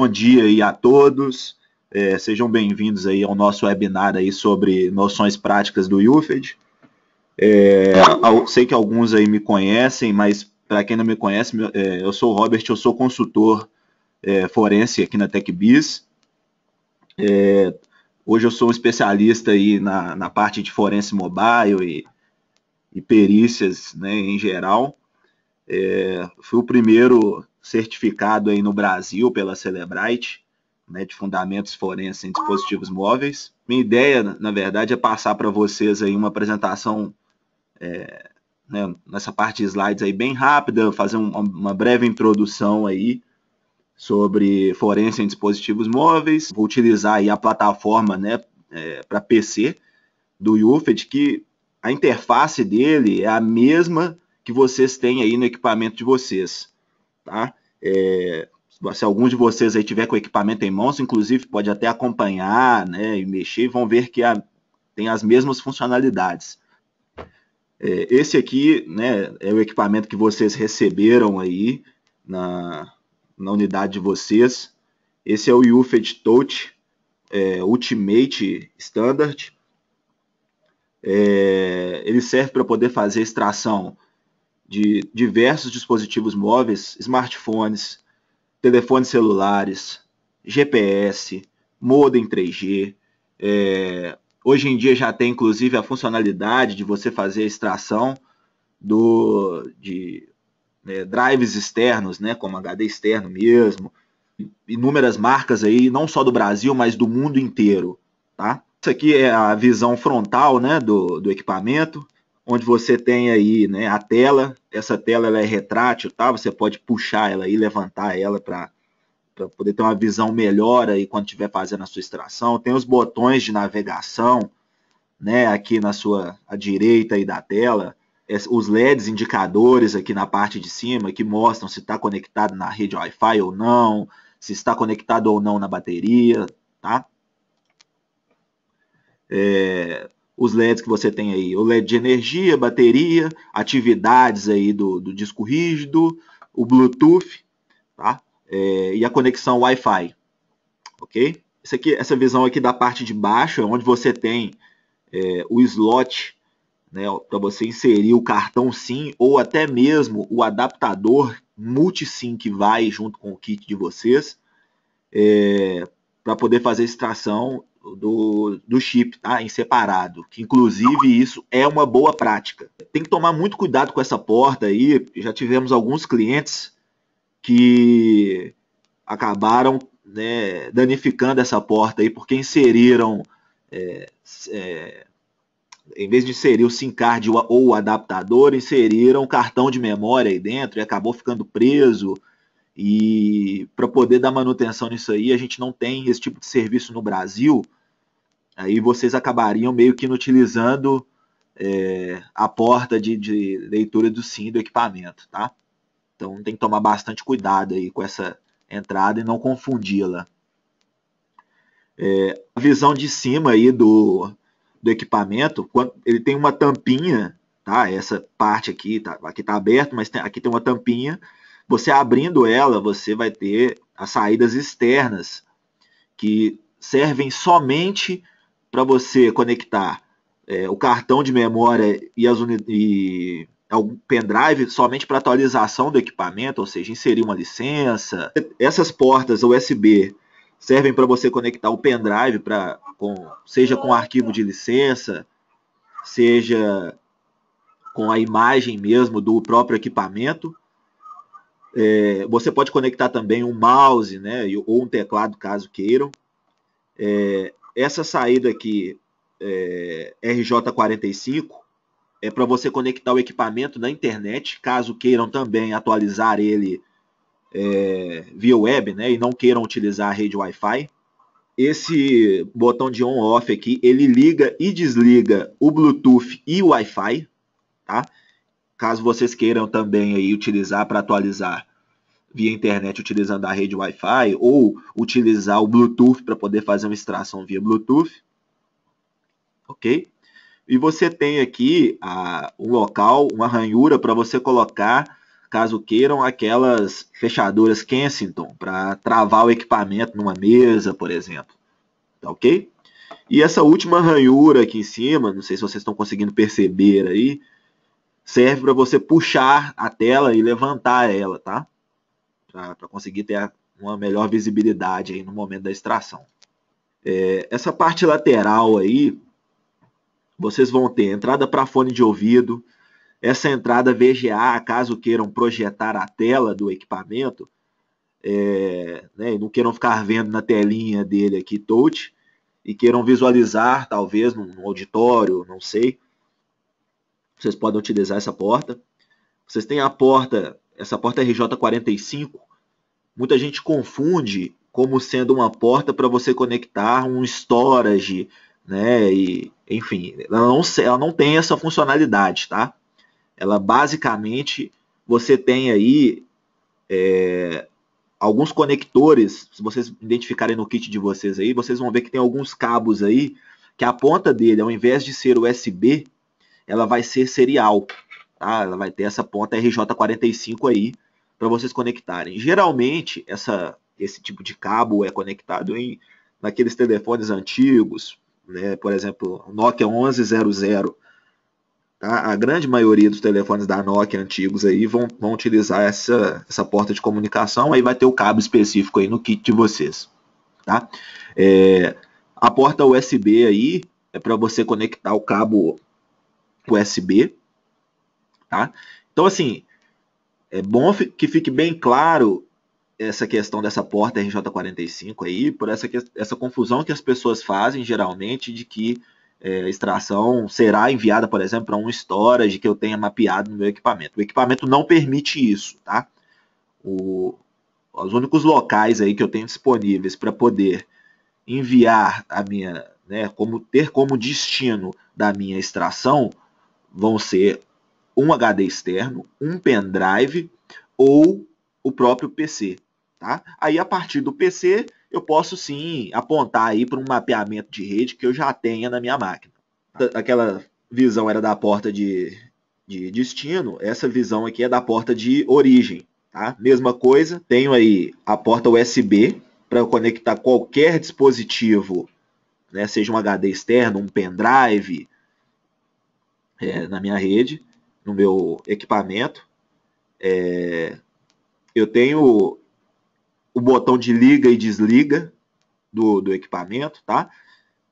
Bom dia aí a todos, sejam bem-vindos aí ao nosso webinar aí sobre noções práticas do UFED. Sei que alguns aí me conhecem, mas para quem não me conhece, eu sou o Robert, eu sou consultor forense aqui na TecBiz. Hoje eu sou um especialista aí na parte de forense mobile e perícias, né, em geral. Fui o primeiro certificado aí no Brasil pela Cellebrite, né, de fundamentos forenses em dispositivos móveis. Minha ideia, na verdade, é passar para vocês aí uma apresentação né, nessa parte de slides aí bem rápida, fazer uma breve introdução aí sobre forense em dispositivos móveis. Vou utilizar aí a plataforma, né, para PC do UFED, que a interface dele é a mesma que vocês têm aí no equipamento de vocês, tá? Se algum de vocês aí tiver com o equipamento em mãos, inclusive pode até acompanhar, né, e mexer, e vão ver que tem as mesmas funcionalidades. Esse aqui, né, é o equipamento que vocês receberam aí na unidade de vocês. Esse é o UFED Touch Ultimate Standard. Ele serve para poder fazer extração de diversos dispositivos móveis, smartphones, telefones celulares, GPS, modem 3G. Hoje em dia já tem inclusive a funcionalidade de você fazer a extração de drives externos, né, como HD externo mesmo, inúmeras marcas aí, não só do Brasil, mas do mundo inteiro, tá? Isso aqui é a visão frontal, né, do equipamento, onde você tem aí, né, a tela. Essa tela ela é retrátil, tá? Você pode puxar ela e levantar ela para poder ter uma visão melhor aí quando estiver fazendo a sua extração. Tem os botões de navegação, né, aqui à direita aí da tela. Os LEDs indicadores aqui na parte de cima que mostram se está conectado na rede Wi-Fi ou não, se está conectado ou não na bateria, tá? Os LEDs que você tem aí, o LED de energia, bateria, atividades aí do disco rígido, o Bluetooth, tá? E a conexão Wi-Fi, ok? Essa visão aqui da parte de baixo é onde você tem o slot, né, para você inserir o cartão SIM ou até mesmo o adaptador multi-SIM que vai junto com o kit de vocês, para poder fazer a extração do chip, tá, em separado, que inclusive isso é uma boa prática. Tem que tomar muito cuidado com essa porta aí. Já tivemos alguns clientes que acabaram, né, danificando essa porta aí porque inseriram em vez de inserir o SIM card ou o adaptador, inseriram cartão de memória aí dentro e acabou ficando preso. E para poder dar manutenção nisso aí, a gente não tem esse tipo de serviço no Brasil. Aí vocês acabariam meio que inutilizando a porta de leitura do SIM do equipamento, tá? Então tem que tomar bastante cuidado aí com essa entrada e não confundi-la. A visão de cima aí do equipamento, ele tem uma tampinha, tá? Essa parte aqui tá aberto, mas aqui tem uma tampinha. Você abrindo ela, você vai ter as saídas externas que servem somente para você conectar o cartão de memória e o pendrive somente para atualização do equipamento, ou seja, inserir uma licença. Essas portas USB servem para você conectar o pendrive, seja com arquivo de licença, seja com a imagem mesmo do próprio equipamento. Você pode conectar também um mouse, né, ou um teclado, caso queiram. Essa saída aqui, RJ45, é para você conectar o equipamento na internet, caso queiram também atualizar ele via web, né, e não queiram utilizar a rede Wi-Fi. Esse botão de on-off aqui, ele liga e desliga o Bluetooth e o Wi-Fi, tá? Caso vocês queiram também aí utilizar para atualizar via internet utilizando a rede Wi-Fi ou utilizar o Bluetooth para poder fazer uma extração via Bluetooth, ok? E você tem aqui um local, uma ranhura para você colocar caso queiram, aquelas fechaduras Kensington para travar o equipamento numa mesa, por exemplo. Tá ok? E essa última ranhura aqui em cima, não sei se vocês estão conseguindo perceber aí, serve para você puxar a tela e levantar ela, tá? Para conseguir ter uma melhor visibilidade aí no momento da extração. Essa parte lateral aí, vocês vão ter entrada para fone de ouvido, essa entrada VGA, caso queiram projetar a tela do equipamento, né, e não queiram ficar vendo na telinha dele aqui touch, e queiram visualizar, talvez, num auditório, não sei, vocês podem utilizar essa porta. Vocês têm a porta, essa porta RJ45, muita gente confunde como sendo uma porta para você conectar um storage, né, e, enfim, ela não tem essa funcionalidade, tá? Ela basicamente, você tem aí alguns conectores, se vocês identificarem no kit de vocês aí, vocês vão ver que tem alguns cabos aí, que a ponta dele, ao invés de ser USB, ela vai ser serial, tá? Ela vai ter essa ponta RJ45 aí, para vocês conectarem. Geralmente, esse tipo de cabo é conectado naqueles telefones antigos, né? Por exemplo, o Nokia 1100, tá? A grande maioria dos telefones da Nokia antigos aí vão utilizar essa porta de comunicação, aí vai ter o cabo específico aí no kit de vocês, tá? A porta USB aí é para você conectar o cabo USB, tá? Então, assim, é bom que fique bem claro essa questão dessa porta RJ45 aí, por essa confusão que as pessoas fazem geralmente de que a extração será enviada, por exemplo, para um storage que eu tenha mapeado no meu equipamento. O equipamento não permite isso, tá? Os únicos locais aí que eu tenho disponíveis para poder enviar a minha, né, ter como destino da minha extração vão ser um HD externo, um pendrive ou o próprio PC. Tá? Aí, a partir do PC, eu posso sim apontar aí para um mapeamento de rede que eu já tenha na minha máquina. Aquela visão era da porta de destino, essa visão aqui é da porta de origem. Tá? Mesma coisa, tenho aí a porta USB para conectar qualquer dispositivo, né, seja um HD externo, um pendrive, na minha rede, no meu equipamento. Eu tenho o botão de liga e desliga do equipamento, tá?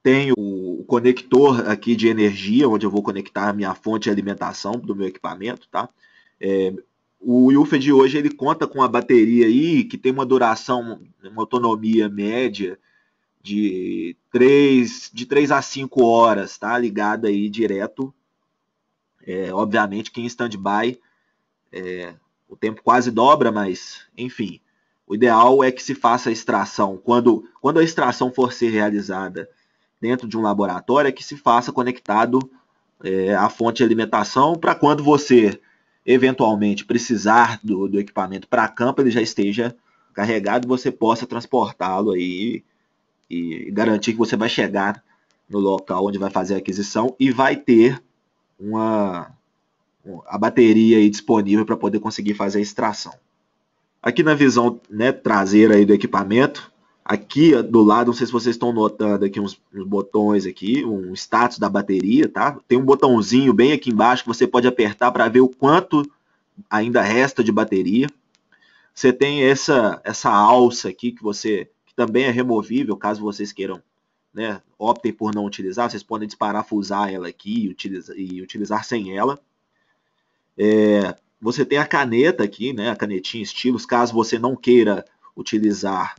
Tenho o conector aqui de energia, onde eu vou conectar a minha fonte de alimentação do meu equipamento, tá? O UFED hoje ele conta com a bateria aí que tem uma duração, uma autonomia média de 3 a 5 horas, tá? Ligada aí direto. Obviamente que em stand-by o tempo quase dobra, mas enfim. O ideal é que se faça a extração, quando a extração for ser realizada dentro de um laboratório, é que se faça conectado à fonte de alimentação, para quando você eventualmente precisar do equipamento para campo, ele já esteja carregado e você possa transportá-lo aí e garantir que você vai chegar no local onde vai fazer a aquisição e vai ter a bateria aí disponível para poder conseguir fazer a extração. Aqui na visão, né, traseira aí do equipamento, aqui do lado, não sei se vocês estão notando aqui uns botões aqui, um status da bateria, tá? Tem um botãozinho bem aqui embaixo que você pode apertar para ver o quanto ainda resta de bateria. Você tem essa alça aqui que também é removível, caso vocês queiram, né, optem por não utilizar, vocês podem desparafusar ela aqui e utilizar sem ela. Você tem a caneta aqui, né, a canetinha estilos, caso você não queira utilizar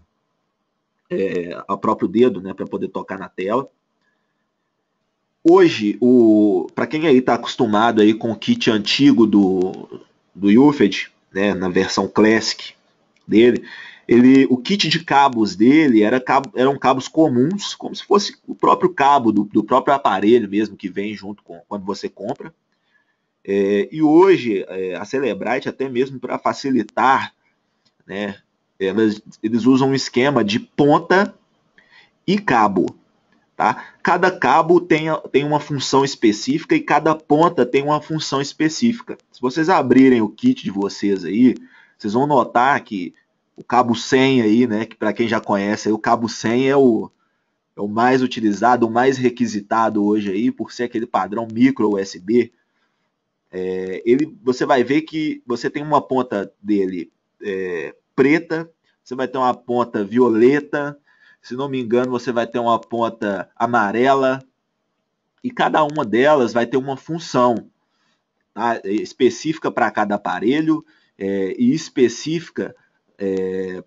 o próprio dedo, né, para poder tocar na tela. Hoje, para quem aí está acostumado aí com o kit antigo do UFED, né, na versão Classic dele, o kit de cabos dele eram cabos comuns, como se fosse o próprio cabo do próprio aparelho mesmo que vem junto quando você compra. E hoje, a Cellebrite, até mesmo para facilitar, né, eles usam um esquema de ponta e cabo. tá? Cada cabo tem uma função específica e cada ponta tem uma função específica. Se vocês abrirem o kit de vocês aí, vocês vão notar que o cabo 100 aí, né, que para quem já conhece, aí, o cabo 100 é o mais utilizado, o mais requisitado hoje aí, por ser aquele padrão micro USB. Você vai ver que você tem uma ponta dele preta, você vai ter uma ponta violeta, se não me engano, você vai ter uma ponta amarela, e cada uma delas vai ter uma função, tá? Específica para cada aparelho e específica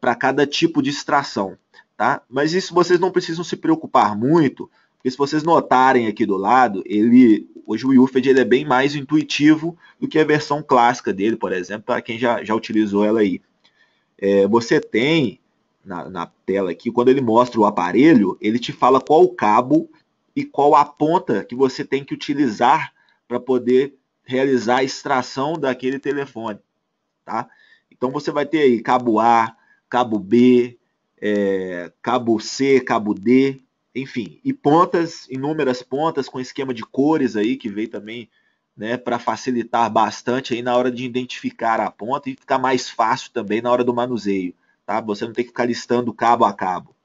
para cada tipo de extração. Tá? Mas isso vocês não precisam se preocupar muito, porque se vocês notarem aqui do lado, hoje o UFED ele é bem mais intuitivo do que a versão clássica dele, por exemplo, para quem já utilizou ela aí. Você tem na tela aqui, quando ele mostra o aparelho, ele te fala qual o cabo e qual a ponta que você tem que utilizar para poder realizar a extração daquele telefone. Tá? Então você vai ter aí cabo A, cabo B, cabo C, cabo D, enfim, e pontas, inúmeras pontas com esquema de cores aí que veio também, né, para facilitar bastante aí na hora de identificar a ponta e ficar mais fácil também na hora do manuseio, tá? Você não tem que ficar listando cabo a cabo.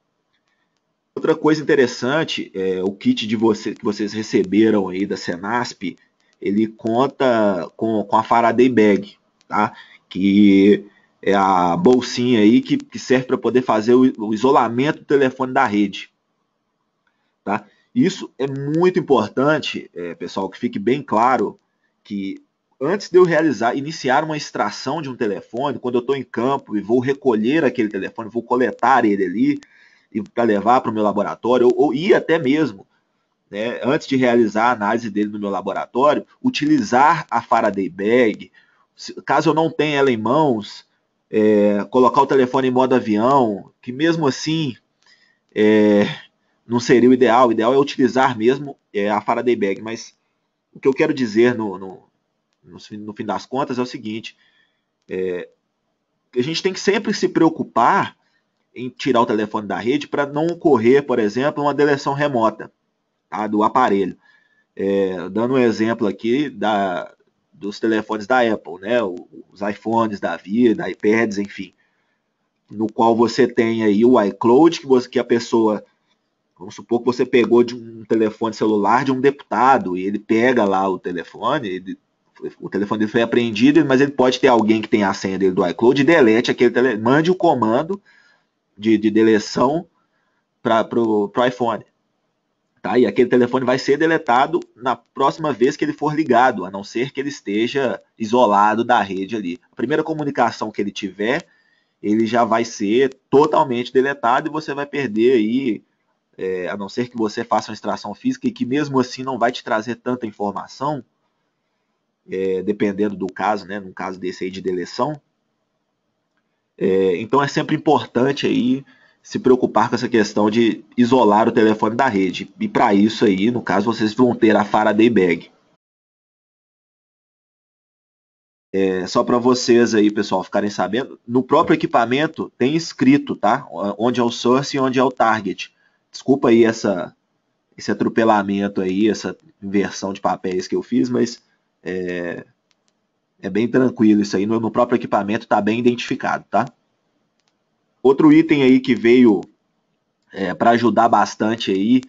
Outra coisa interessante, o kit que vocês receberam aí da Senasp, ele conta com a Faraday Bag, tá? Que é a bolsinha aí que serve para poder fazer o isolamento do telefone da rede. Tá? Isso é muito importante, pessoal, que fique bem claro que antes de eu iniciar uma extração de um telefone, quando eu estou em campo e vou recolher aquele telefone, vou coletar ele ali para levar para o meu laboratório, ou ir até mesmo, né, antes de realizar a análise dele no meu laboratório, utilizar a Faraday Bag, caso eu não tenha ela em mãos, colocar o telefone em modo avião, que mesmo assim não seria o ideal. O ideal é utilizar mesmo a Faraday Bag, mas o que eu quero dizer no fim das contas é o seguinte, a gente tem que sempre se preocupar em tirar o telefone da rede para não ocorrer, por exemplo, uma deleção remota, tá, do aparelho. Dando um exemplo aqui dos telefones da Apple, né, os iPhones da vida, iPads, enfim, no qual você tem aí o iCloud, que a pessoa, vamos supor que você pegou de um telefone celular de um deputado, e ele pega lá o telefone, o telefone dele foi apreendido, mas ele pode ter alguém que tem a senha dele do iCloud e delete aquele telefone, mande o comando de deleção para o iPhone. Tá? E aquele telefone vai ser deletado na próxima vez que ele for ligado, a não ser que ele esteja isolado da rede ali. A primeira comunicação que ele tiver, ele já vai ser totalmente deletado e você vai perder aí, a não ser que você faça uma extração física e que mesmo assim não vai te trazer tanta informação, dependendo do caso, né, num caso desse aí de deleção. Então é sempre importante aí se preocupar com essa questão de isolar o telefone da rede. E para isso aí, no caso, vocês vão ter a Faraday Bag. Só para vocês aí, pessoal, ficarem sabendo, no próprio equipamento tem escrito, tá? Onde é o source e onde é o target. Desculpa aí esse atropelamento aí, essa inversão de papéis que eu fiz, mas é bem tranquilo isso aí. No próprio equipamento está bem identificado, tá? Outro item aí que veio para ajudar bastante aí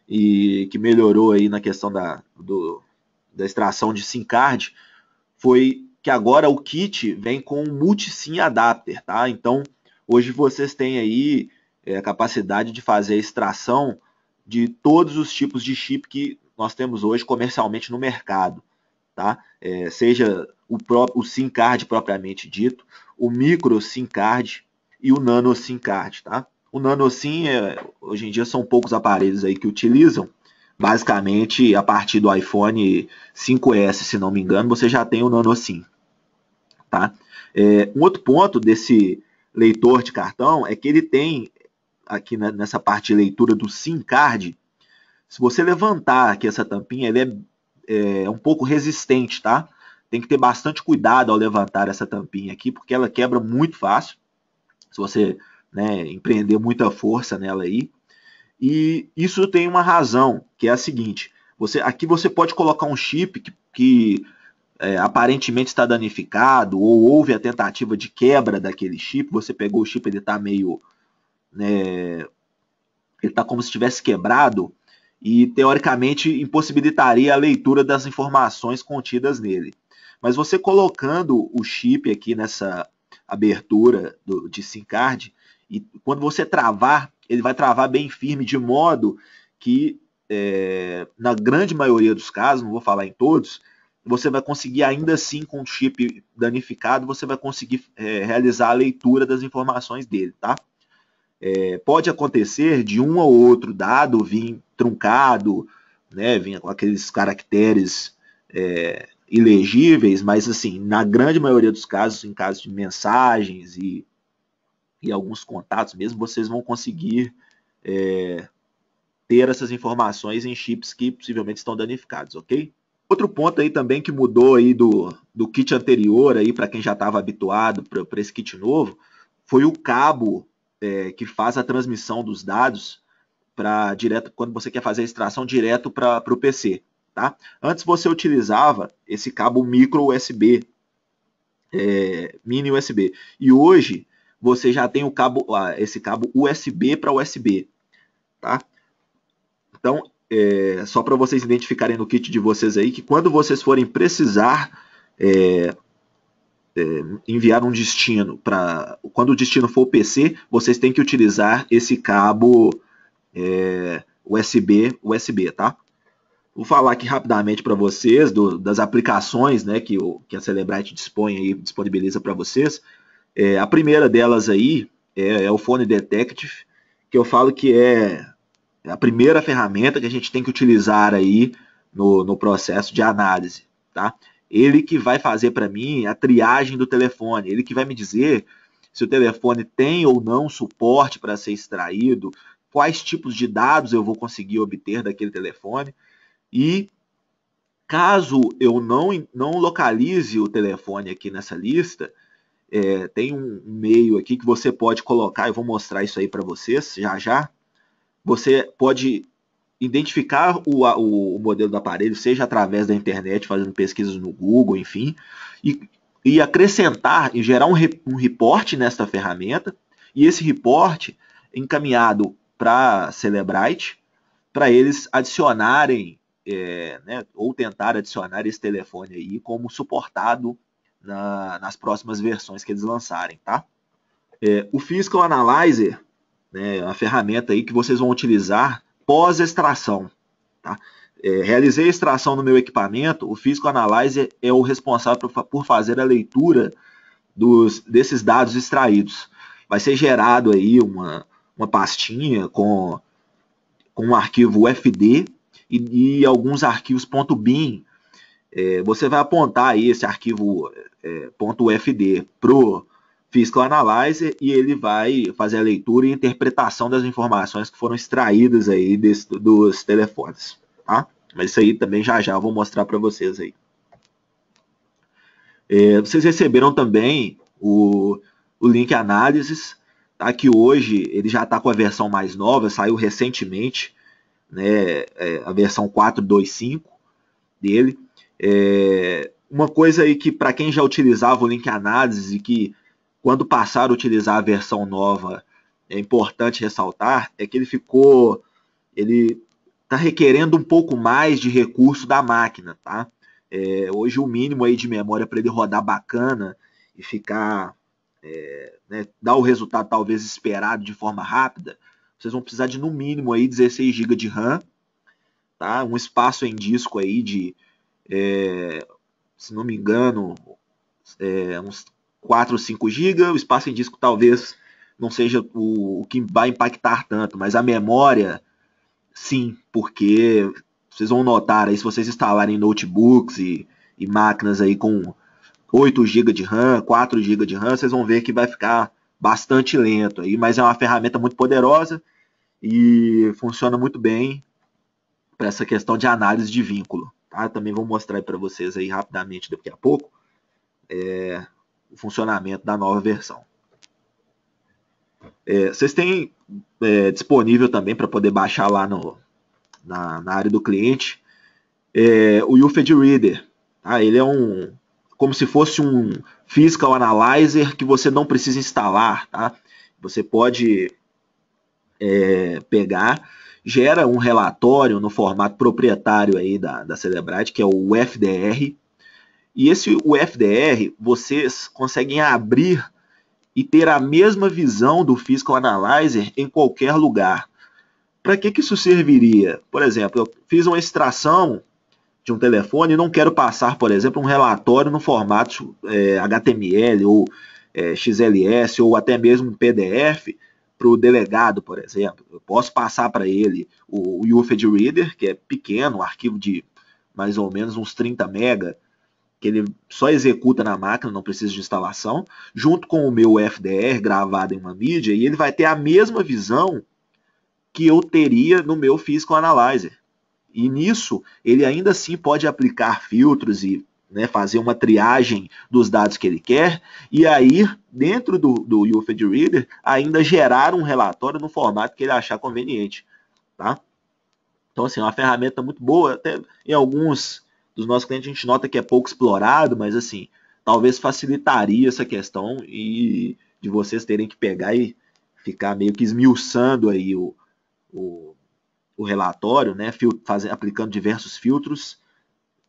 e que melhorou aí na questão da extração de SIM card foi que agora o kit vem com um multi-SIM adapter, tá? Então, hoje vocês têm aí a capacidade de fazer a extração de todos os tipos de chip que nós temos hoje comercialmente no mercado, tá? Seja o SIM card propriamente dito, o micro SIM card e o nano SIM card, tá? O nano SIM, hoje em dia são poucos aparelhos aí que utilizam. Basicamente, a partir do iPhone 5S, se não me engano, você já tem o nano SIM, tá? Um outro ponto desse leitor de cartão é que ele tem, aqui nessa parte de leitura do SIM card, se você levantar aqui essa tampinha, ele é um pouco resistente, tá? Tem que ter bastante cuidado ao levantar essa tampinha aqui, porque ela quebra muito fácil, se você, né, empreender muita força nela aí. E isso tem uma razão, que é a seguinte: aqui você pode colocar um chip que aparentemente está danificado, ou houve a tentativa de quebra daquele chip, você pegou o chip, ele está meio, né, ele está como se tivesse quebrado, e teoricamente impossibilitaria a leitura das informações contidas nele. Mas você colocando o chip aqui nessa abertura de SIM card, e quando você travar, ele vai travar bem firme, de modo que, na grande maioria dos casos, não vou falar em todos, você vai conseguir, ainda assim, com o chip danificado, você vai conseguir realizar a leitura das informações dele, tá? Pode acontecer de um ou outro dado vir truncado, né, vir com aqueles caracteres ilegíveis, mas assim, na grande maioria dos casos, em casos de mensagens e alguns contatos mesmo, vocês vão conseguir ter essas informações em chips que possivelmente estão danificados, ok? Outro ponto aí também que mudou aí do kit anterior aí para quem já estava habituado para esse kit novo, foi o cabo que faz a transmissão dos dados para direto, quando você quer fazer a extração direto para o PC, tá? Antes você utilizava esse cabo micro USB, mini USB, e hoje você já tem esse cabo USB para USB, tá? Então, só para vocês identificarem no kit de vocês aí, que quando vocês forem precisar enviar um destino quando o destino for o PC, vocês têm que utilizar esse cabo USB, tá? Vou falar aqui rapidamente para vocês das aplicações, né, que a Cellebrite disponibiliza para vocês. A primeira delas aí é o Phone Detective, que eu falo que é a primeira ferramenta que a gente tem que utilizar aí no processo de análise, tá? Ele que vai fazer para mim a triagem do telefone, ele que vai me dizer se o telefone tem ou não suporte para ser extraído, quais tipos de dados eu vou conseguir obter daquele telefone, e caso eu não localize o telefone aqui nessa lista, tem um meio aqui que você pode colocar, eu vou mostrar isso aí para vocês já já. Você pode identificar o modelo do aparelho, seja através da internet, fazendo pesquisas no Google, enfim, e acrescentar e gerar um report nesta ferramenta, e esse report encaminhado para a Cellebrite, para eles adicionarem, né, ou tentar adicionar esse telefone aí como suportado nas próximas versões que eles lançarem, tá? O Physical Analyzer, né, é uma ferramenta aí que vocês vão utilizar pós-extração, tá? Realizei a extração no meu equipamento, o Physical Analyzer é o responsável por fazer a leitura desses dados extraídos. Vai ser gerado aí uma pastinha com um arquivo UFD e alguns arquivos .bin. Você vai apontar aí esse arquivo .ufd pro Physical Analyzer e ele vai fazer a leitura e interpretação das informações que foram extraídas aí dos telefones, tá? Mas isso aí também já eu vou mostrar para vocês aí. Vocês receberam também o link Análises, tá? Que hoje ele já está com a versão mais nova, saiu recentemente, né? A versão 4.2.5 dele. Uma coisa aí que para quem já utilizava o link Análise e que quando passar a utilizar a versão nova é importante ressaltar é que ele está requerendo um pouco mais de recurso da máquina, tá? Hoje o mínimo aí de memória para ele rodar bacana e ficar né, dar o resultado talvez esperado de forma rápida, vocês vão precisar de no mínimo aí 16 GB de RAM, tá? Um espaço em disco aí de se não me engano, uns 4 ou 5 GB. O espaço em disco talvez não seja o que vai impactar tanto, mas a memória, sim, porque vocês vão notar aí, se vocês instalarem notebooks e máquinas aí com 8 GB de RAM, 4 GB de RAM, vocês vão ver que vai ficar bastante lento aí, mas é uma ferramenta muito poderosa e funciona muito bem para essa questão de análise de vínculo. Tá? Também vou mostrar para vocês aí rapidamente daqui a pouco o funcionamento da nova versão. Vocês têm disponível também para poder baixar lá na área do cliente, o UFED Reader. Tá? Ele é como se fosse um Physical Analyzer que você não precisa instalar. Tá? Você pode pegar, gera um relatório no formato proprietário aí da Cellebrite, que é o UFDR, e esse UFDR vocês conseguem abrir e ter a mesma visão do Physical Analyzer em qualquer lugar. Para que isso serviria? Por exemplo, eu fiz uma extração de um telefone e não quero passar, por exemplo, um relatório no formato HTML ou XLS ou até mesmo PDF para o delegado, por exemplo. Eu posso passar para ele o UFED Reader, que é pequeno, um arquivo de mais ou menos uns 30 MB, que ele só executa na máquina, não precisa de instalação, junto com o meu FDR gravado em uma mídia, e ele vai ter a mesma visão que eu teria no meu Physical Analyzer. E nisso, ele ainda assim pode aplicar filtros e fazer uma triagem dos dados que ele quer, e aí, dentro do UFED Reader, ainda gerar um relatório no formato que ele achar conveniente. Tá? Então, assim, é uma ferramenta muito boa, até em alguns dos nossos clientes a gente nota que é pouco explorado, mas assim, talvez facilitaria essa questão e de vocês terem que pegar e ficar meio que esmiuçando aí o relatório, aplicando diversos filtros,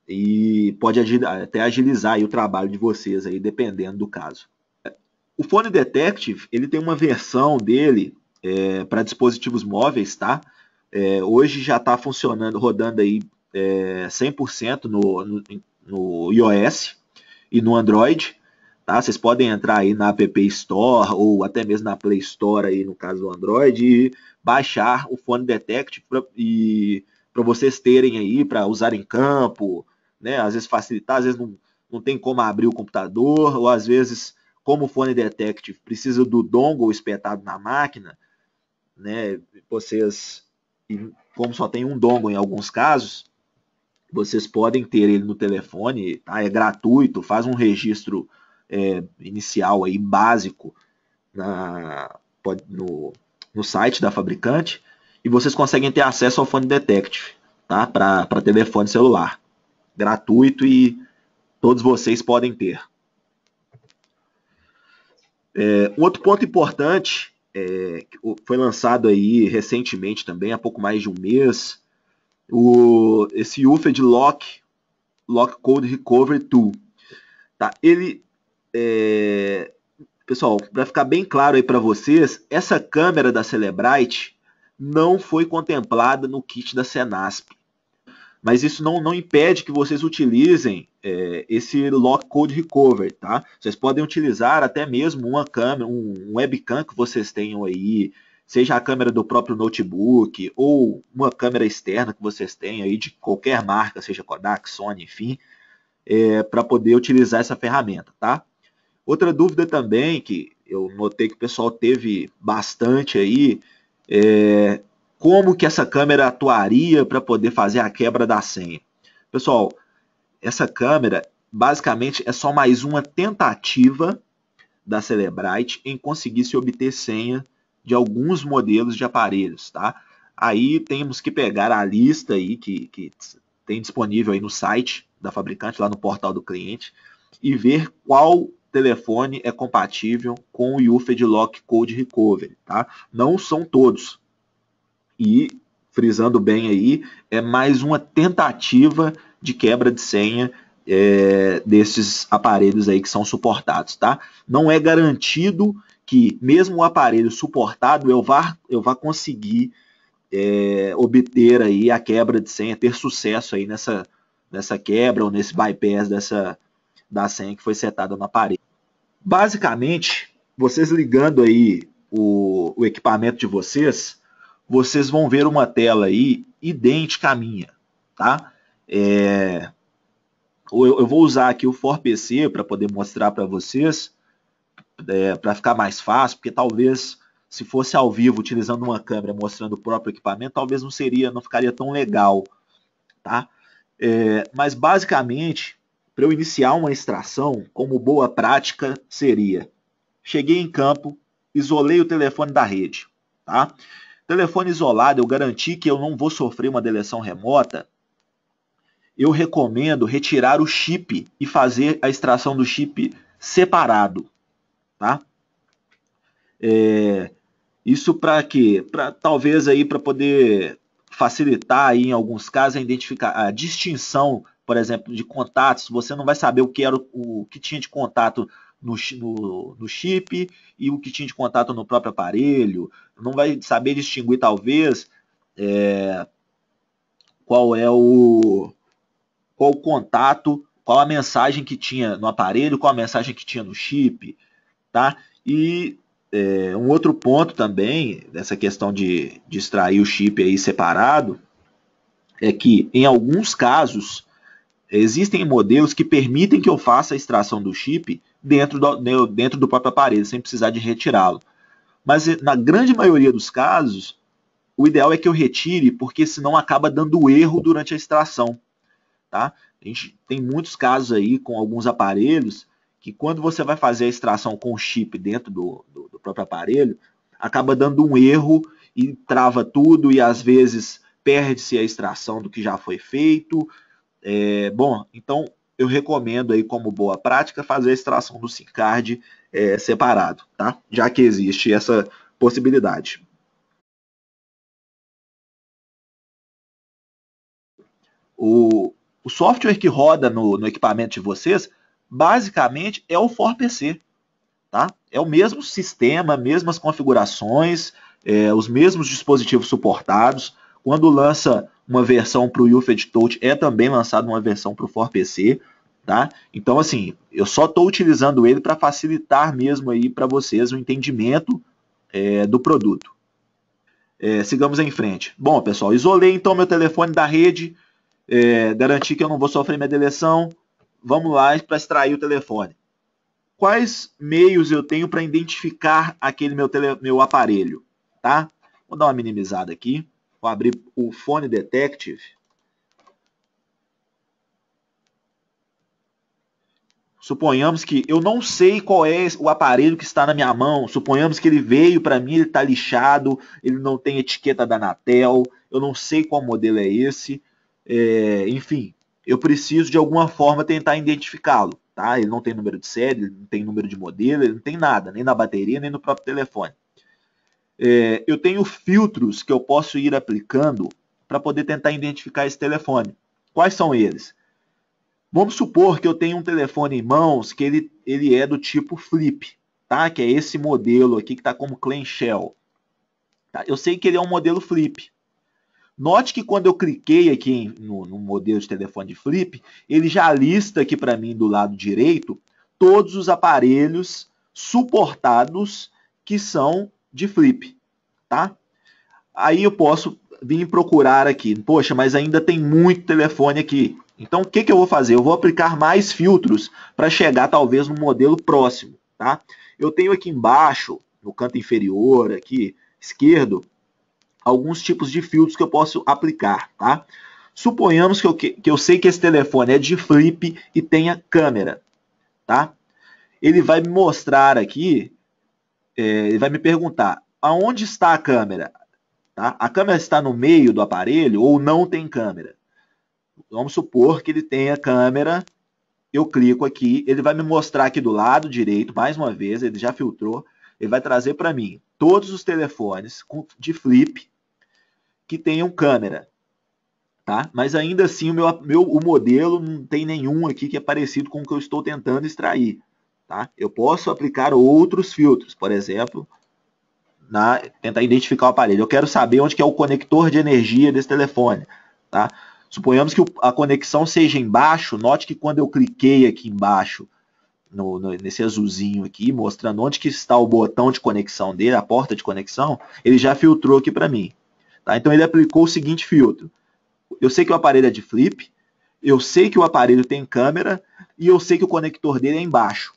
e pode até agilizar aí o trabalho de vocês aí, dependendo do caso. O Phone Detective, ele tem uma versão dele para dispositivos móveis, tá? Hoje já está funcionando, rodando aí 100% no iOS e no Android. Tá? Vocês podem entrar aí na App Store ou até mesmo na Play Store, aí, no caso do Android, e baixar o Phone Detective para vocês terem aí, para usar em campo, né? Às vezes facilitar, às vezes não tem como abrir o computador, ou às vezes, como o Phone Detective precisa do dongle espetado na máquina, né? Vocês, como só tem um dongle em alguns casos, vocês podem ter ele no telefone, tá? É gratuito, faz um registro inicial aí, básico no site da fabricante, e vocês conseguem ter acesso ao Phone Detective, tá? Para telefone celular. Gratuito, e todos vocês podem ter. Um outro ponto importante, que foi lançado aí recentemente também, há pouco mais de um mês, esse UFED Lock Code Recovery Tool. Tá? Ele, pessoal, para ficar bem claro aí para vocês, essa câmera da Cellebrite não foi contemplada no kit da Cenasp. Mas isso não impede que vocês utilizem esse Lock Code Recovery, tá? Vocês podem utilizar até mesmo uma câmera, um webcam que vocês tenham aí, seja a câmera do próprio notebook ou uma câmera externa que vocês tenham aí de qualquer marca, seja Kodak, Sony, enfim, para poder utilizar essa ferramenta, tá? Outra dúvida também que eu notei que o pessoal teve bastante aí como que essa câmera atuaria para poder fazer a quebra da senha. Pessoal, essa câmera basicamente é só mais uma tentativa da Cellebrite em conseguir se obter senha de alguns modelos de aparelhos, tá? Aí temos que pegar a lista aí que tem disponível aí no site da fabricante, lá no portal do cliente, e ver qual telefone é compatível com o UFED Lock Code Recovery, tá? Não são todos. E, frisando bem aí, é mais uma tentativa de quebra de senha desses aparelhos aí que são suportados, tá? Não é garantido que, mesmo o aparelho suportado, eu vá conseguir obter aí a quebra de senha, ter sucesso aí nessa quebra ou nesse bypass da senha que foi setada no aparelho. Basicamente, vocês ligando aí o equipamento de vocês vão ver uma tela aí idêntica à minha, tá? Eu vou usar aqui o ForPC para poder mostrar para vocês, para ficar mais fácil, porque talvez se fosse ao vivo utilizando uma câmera mostrando o próprio equipamento, talvez não ficaria tão legal, tá? Mas basicamente, para eu iniciar uma extração, como boa prática seria: cheguei em campo, isolei o telefone da rede, tá? Telefone isolado, eu garanti que eu não vou sofrer uma deleção remota, eu recomendo retirar o chip e fazer a extração do chip separado, tá? Isso para quê? Para talvez aí para poder facilitar aí, em alguns casos a distinção, por exemplo, de contatos. Você não vai saber o que era o que tinha de contato no chip e o que tinha de contato no próprio aparelho. Não vai saber distinguir talvez qual é qual o contato, qual a mensagem que tinha no aparelho, qual a mensagem que tinha no chip, tá? E um outro ponto também dessa questão de extrair o chip aí separado é que em alguns casos existem modelos que permitem que eu faça a extração do chip dentro do próprio aparelho, sem precisar de retirá-lo. Mas na grande maioria dos casos, o ideal é que eu retire, porque senão acaba dando erro durante a extração. Tá? A gente tem muitos casos aí com alguns aparelhos que quando você vai fazer a extração com o chip dentro do próprio aparelho, acaba dando um erro e trava tudo e às vezes perde-se a extração do que já foi feito. Bom, então eu recomendo aí como boa prática fazer a extração do SIM card separado, tá? Já que existe essa possibilidade. O software que roda no equipamento de vocês, basicamente, é o ForPC. Tá? É o mesmo sistema, mesmas configurações, os mesmos dispositivos suportados. Quando lança uma versão para o UFED Touch, é também lançada uma versão para o ForPC. Tá? Então, assim, eu só estou utilizando ele para facilitar mesmo aí para vocês o entendimento do produto. Sigamos em frente. Bom, pessoal, isolei então meu telefone da rede, garanti que eu não vou sofrer minha deleção. Vamos lá para extrair o telefone. Quais meios eu tenho para identificar aquele meu aparelho? Tá? Vou dar uma minimizada aqui. Vou abrir o Phone Detective. Suponhamos que eu não sei qual é o aparelho que está na minha mão. Suponhamos que ele veio para mim, ele está lixado, ele não tem etiqueta da Anatel, eu não sei qual modelo é esse. Enfim, eu preciso de alguma forma tentar identificá-lo. Tá? Ele não tem número de série, ele não tem número de modelo, ele não tem nada, nem na bateria, nem no próprio telefone. Eu tenho filtros que eu posso ir aplicando para poder tentar identificar esse telefone. Quais são eles? Vamos supor que eu tenho um telefone em mãos que ele é do tipo flip, tá? Que é esse modelo aqui que está como clamshell. Tá? Eu sei que ele é um modelo flip. Note que quando eu cliquei aqui no modelo de telefone de flip, ele já lista aqui para mim do lado direito todos os aparelhos suportados que são de flip, tá? Aí eu posso vir procurar aqui, poxa, mas ainda tem muito telefone aqui. Então o que eu vou fazer? Eu vou aplicar mais filtros para chegar talvez no modelo próximo, tá? Eu tenho aqui embaixo, no canto inferior aqui esquerdo, alguns tipos de filtros que eu posso aplicar, tá? Suponhamos que eu sei que esse telefone é de flip e tenha câmera, tá? Ele vai me mostrar aqui, ele vai me perguntar, aonde está a câmera? Tá? A câmera está no meio do aparelho ou não tem câmera? Vamos supor que ele tenha câmera, eu clico aqui, ele vai me mostrar aqui do lado direito, mais uma vez, ele já filtrou, ele vai trazer para mim todos os telefones de flip que tenham câmera, tá? Mas ainda assim o modelo não tem nenhum aqui que é parecido com o que eu estou tentando extrair, tá? Eu posso aplicar outros filtros, por exemplo, tentar identificar o aparelho. Eu quero saber onde que é o conector de energia desse telefone, tá? Suponhamos que a conexão seja embaixo, note que quando eu cliquei aqui embaixo, nesse azulzinho aqui, mostrando onde que está o botão de conexão dele, a porta de conexão, ele já filtrou aqui para mim. Tá? Então ele aplicou o seguinte filtro. Eu sei que o aparelho é de flip, eu sei que o aparelho tem câmera e eu sei que o conector dele é embaixo.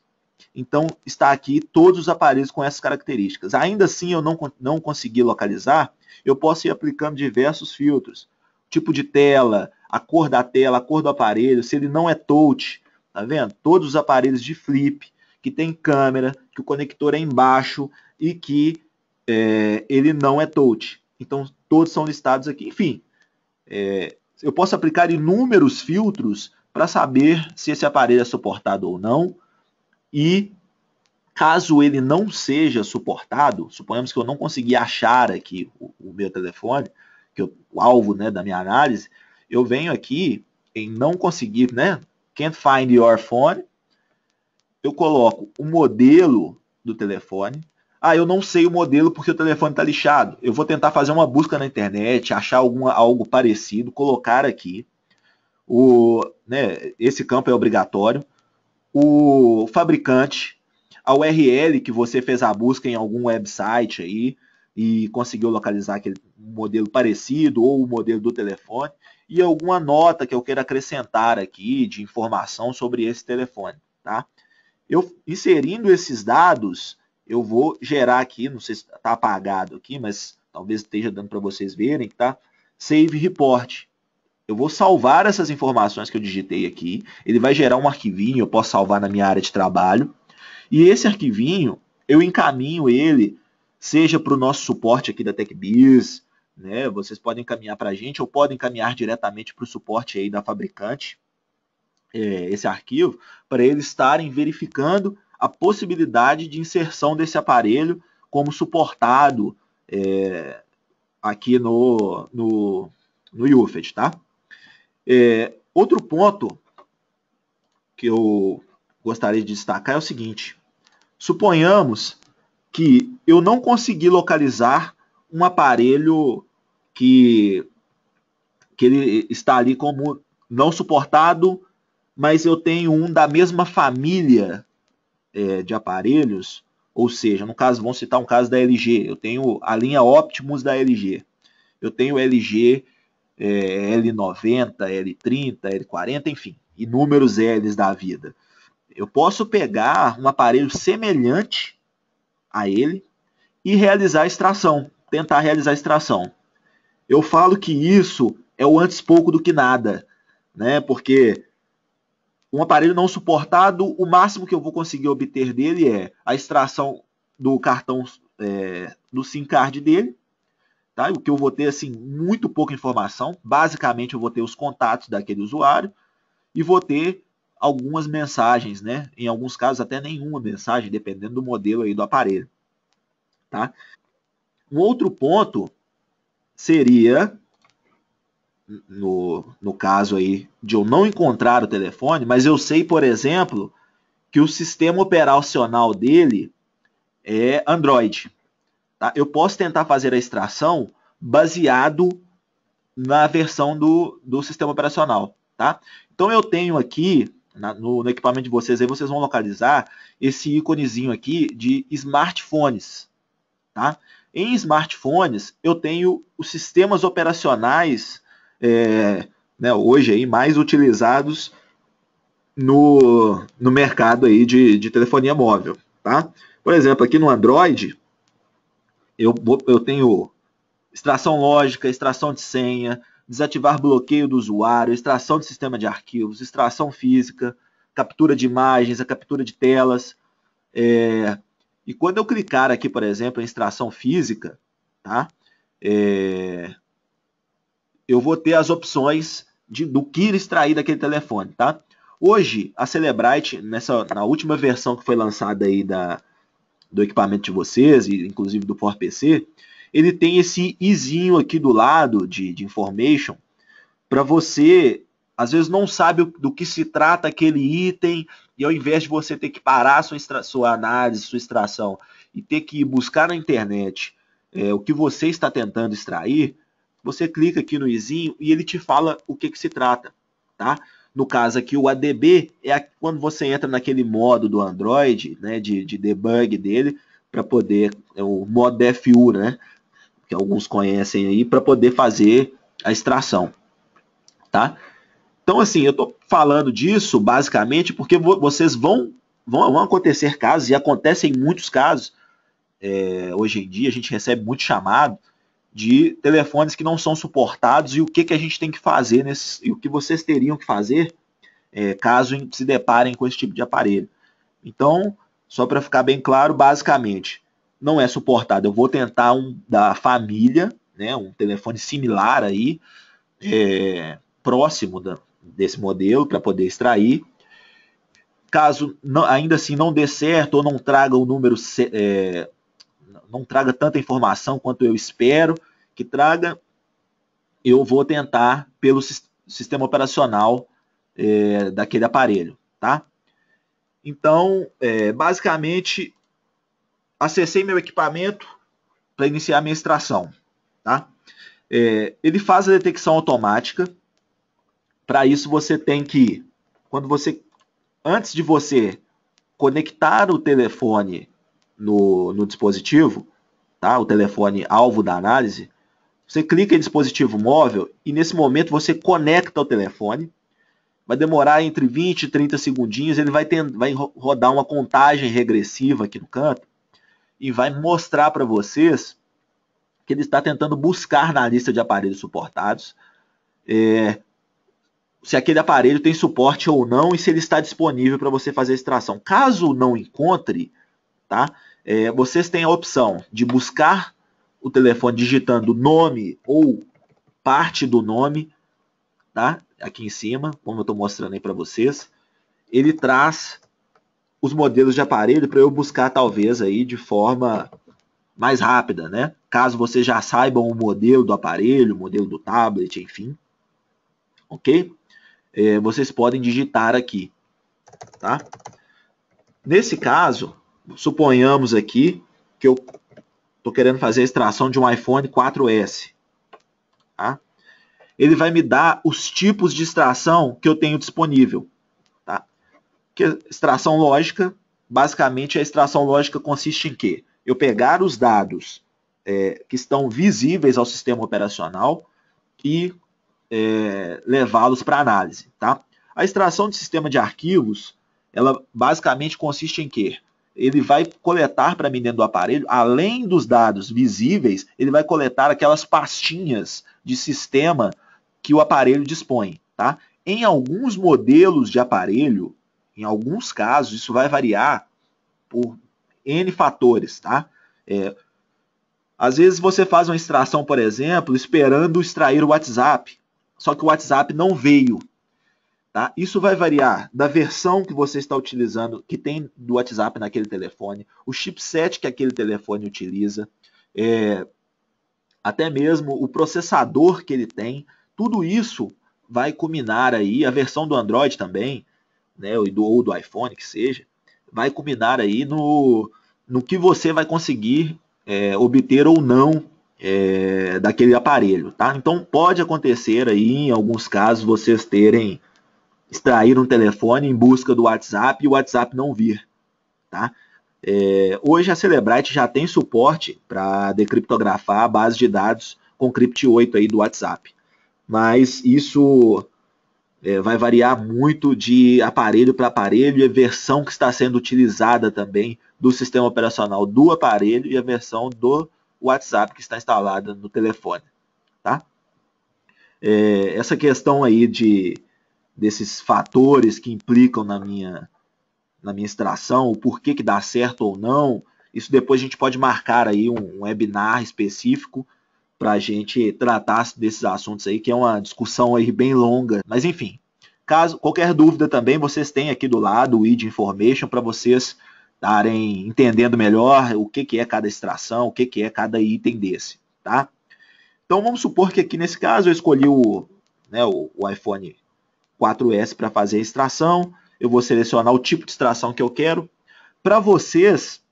Então está aqui todos os aparelhos com essas características. Ainda assim eu não consegui localizar, eu posso ir aplicando diversos filtros. Tipo de tela, a cor da tela, a cor do aparelho, se ele não é touch, tá vendo? Todos os aparelhos de flip, que tem câmera, que o conector é embaixo e que ele não é touch. então todos são listados aqui. Enfim, eu posso aplicar inúmeros filtros para saber se esse aparelho é suportado ou não, e caso ele não seja suportado, suponhamos que eu não consegui achar aqui o meu telefone, o alvo, né, da minha análise, eu venho aqui em não conseguir, né, can't find your phone, eu coloco o modelo do telefone. Eu não sei o modelo porque o telefone está lixado. Eu vou tentar fazer uma busca na internet, achar algo parecido, colocar aqui. Esse campo é obrigatório. O fabricante, a URL que você fez a busca em algum website aí e conseguiu localizar aquele modelo parecido ou o modelo do telefone, e alguma nota que eu queira acrescentar aqui de informação sobre esse telefone, tá? Eu inserindo esses dados, eu vou gerar aqui, não sei se está apagado aqui, mas talvez esteja dando para vocês verem, tá? Save report. Eu vou salvar essas informações que eu digitei aqui, ele vai gerar um arquivinho, eu posso salvar na minha área de trabalho, e esse arquivinho, eu encaminho ele, seja para o nosso suporte aqui da TechBiz, né? Vocês podem encaminhar para a gente, ou podem encaminhar diretamente para o suporte aí da fabricante, esse arquivo, para eles estarem verificando a possibilidade de inserção desse aparelho como suportado aqui no UFED, tá? Outro ponto que eu gostaria de destacar é o seguinte: suponhamos que eu não consegui localizar um aparelho que ele está ali como não suportado, mas eu tenho um da mesma família de aparelhos, ou seja, no caso, vamos citar um caso da LG, eu tenho a linha Optimus da LG, eu tenho LG L90, L30, L40, enfim, inúmeros L's da vida. Eu posso pegar um aparelho semelhante a ele e realizar a extração, tentar realizar a extração. Eu falo que isso é o antes pouco do que nada, né? Porque um aparelho não suportado, o máximo que eu vou conseguir obter dele é a extração do cartão do SIM card dele, tá? O que eu vou ter, assim, muito pouca informação. Basicamente, eu vou ter os contatos daquele usuário e vou ter algumas mensagens, né? Em alguns casos, até nenhuma mensagem, dependendo do modelo aí do aparelho, tá? Um outro ponto seria, no caso aí de eu não encontrar o telefone, mas eu sei, por exemplo, que o sistema operacional dele é Android. Tá? Eu posso tentar fazer a extração baseado na versão do sistema operacional. Tá? Então eu tenho aqui, no equipamento de vocês, aí vocês vão localizar esse íconezinho aqui de smartphones. Tá? Em smartphones, eu tenho os sistemas operacionais hoje aí, mais utilizados no mercado aí de telefonia móvel. Tá? Por exemplo, aqui no Android, eu tenho extração lógica, extração de senha, desativar bloqueio do usuário, extração de sistema de arquivos, extração física, captura de imagens, a captura de telas. E quando eu clicar aqui, por exemplo, em extração física, tá? Eu vou ter as opções do que extrair daquele telefone, tá? Hoje, a Cellebrite, na última versão que foi lançada aí do equipamento de vocês, e inclusive do PowerPC, ele tem esse izinho aqui do lado de information, para você, às vezes não sabe do que se trata aquele item, e ao invés de você ter que parar sua análise, sua extração, e ter que buscar na internet o que você está tentando extrair, você clica aqui no izinho e ele te fala o que se trata, tá? No caso aqui, o ADB é quando você entra naquele modo do Android, né, de debug dele, para poder, o modo DFU, né, que alguns conhecem aí, para poder fazer a extração, tá? Então, assim, eu estou falando disso basicamente porque vocês vão acontecer casos, e acontecem muitos casos, hoje em dia a gente recebe muito chamado de telefones que não são suportados, e o que a gente tem que fazer, e o que vocês teriam que fazer caso se deparem com esse tipo de aparelho. Então, só para ficar bem claro, basicamente, não é suportado. Eu vou tentar um da família, né, um telefone similar aí, próximo desse modelo para poder extrair. Caso ainda assim não dê certo ou não traga o número, não traga tanta informação quanto eu espero que traga, eu vou tentar pelo sistema operacional daquele aparelho, tá? Então, basicamente, acessei meu equipamento para iniciar a minha extração, tá? Ele faz a detecção automática. Para isso, você tem que, antes de você conectar o telefone no dispositivo, tá? O telefone alvo da análise, você clica em dispositivo móvel e nesse momento você conecta o telefone. Vai demorar entre 20 e 30 segundinhos, ele vai rodar uma contagem regressiva aqui no canto e vai mostrar para vocês que ele está tentando buscar na lista de aparelhos suportados se aquele aparelho tem suporte ou não e se ele está disponível para você fazer a extração. Caso não encontre, tá? Vocês têm a opção de buscar o telefone digitando nome ou parte do nome, tá? Aqui em cima, como eu estou mostrando aí para vocês, ele traz os modelos de aparelho para eu buscar talvez aí de forma mais rápida, né? Caso vocês já saibam o modelo do aparelho, o modelo do tablet, enfim, ok? Vocês podem digitar aqui, tá? Nesse caso, suponhamos aqui que eu estou querendo fazer a extração de um iPhone 4S, tá? Ele vai me dar os tipos de extração que eu tenho disponível, tá? Que extração lógica, basicamente a extração lógica consiste em quê? Eu pegar os dados que estão visíveis ao sistema operacional e levá-los para análise, tá? A extração de sistema de arquivos, ela basicamente consiste em quê? Ele vai coletar para mim dentro do aparelho, além dos dados visíveis, ele vai coletar aquelas pastinhas de sistema que o aparelho dispõe, tá? Em alguns modelos de aparelho, em alguns casos, isso vai variar por N fatores, tá? Às vezes você faz uma extração, por exemplo, esperando extrair o WhatsApp, só que o WhatsApp não veio, tá? Isso vai variar da versão que você está utilizando, que tem do WhatsApp naquele telefone, o chipset que aquele telefone utiliza, até mesmo o processador que ele tem. Tudo isso vai culminar aí, a versão do Android também, né, ou do iPhone, que seja, vai culminar aí no que você vai conseguir obter ou não daquele aparelho, tá? Então pode acontecer aí, em alguns casos, vocês extrair um telefone em busca do WhatsApp e o WhatsApp não vir, tá? Hoje a Cellebrite já tem suporte para decriptografar a base de dados com Crypt 8 aí do WhatsApp. Mas isso vai variar muito de aparelho para aparelho e a versão que está sendo utilizada também do sistema operacional do aparelho e a versão do WhatsApp que está instalada no telefone, tá? Essa questão aí desses fatores que implicam na minha extração, o porquê que dá certo ou não, isso depois a gente pode marcar aí um webinar específico para a gente tratar desses assuntos aí, que é uma discussão aí bem longa. Mas enfim, caso qualquer dúvida também, vocês têm aqui do lado o ID Information para vocês estarem entendendo melhor o que é cada extração, o que é cada item desse, tá? Então vamos supor que aqui nesse caso eu escolhi o iPhone 4S para fazer a extração, eu vou selecionar o tipo de extração que eu quero. Para vocês,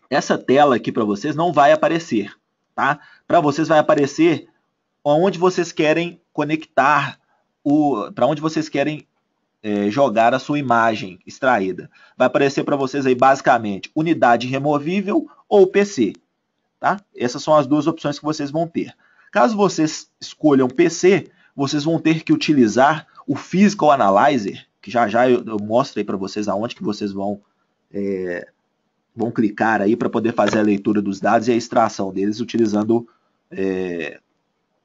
essa tela aqui para vocês não vai aparecer, tá? Para vocês vai aparecer onde vocês querem conectar, para onde vocês querem jogar a sua imagem extraída. Vai aparecer para vocês aí basicamente unidade removível ou PC, tá? Essas são as duas opções que vocês vão ter. Caso vocês escolham PC, vocês vão ter que utilizar o Physical Analyzer, que já eu mostro aí para vocês aonde que vocês vão clicar aí para poder fazer a leitura dos dados e a extração deles utilizando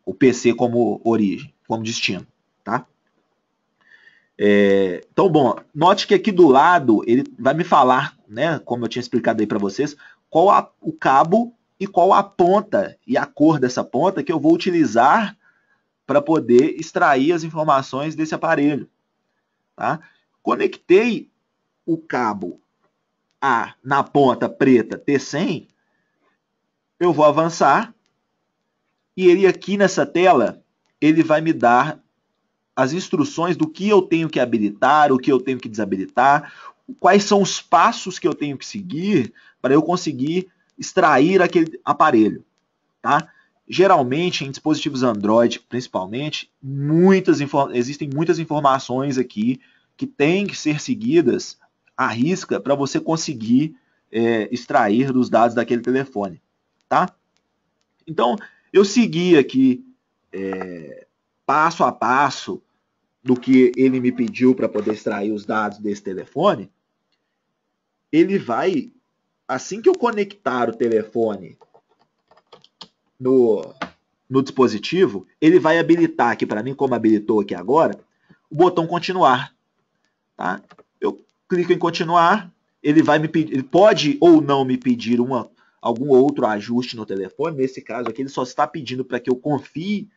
o PC como origem, como destino, tá? Então, bom, note que aqui do lado ele vai me falar, né, como eu tinha explicado aí para vocês, qual o cabo e qual a ponta e a cor dessa ponta que eu vou utilizar para poder extrair as informações desse aparelho. Tá? Conectei o cabo A na ponta preta T100, eu vou avançar e ele aqui nessa tela, ele vai me dar as instruções do que eu tenho que habilitar, o que eu tenho que desabilitar, quais são os passos que eu tenho que seguir para eu conseguir extrair aquele aparelho. Tá? Geralmente, em dispositivos Android, principalmente, existem muitas informações aqui que têm que ser seguidas à risca para você conseguir extrair dos dados daquele telefone. Tá? Então, eu segui aqui passo a passo do que ele me pediu para poder extrair os dados desse telefone. Ele vai, assim que eu conectar o telefone no dispositivo, ele vai habilitar aqui para mim, como habilitou aqui agora, o botão continuar. Tá? Eu clico em continuar, ele vai me pedir, ele pode ou não me pedir algum outro ajuste no telefone. Nesse caso aqui, ele só está pedindo para que eu confie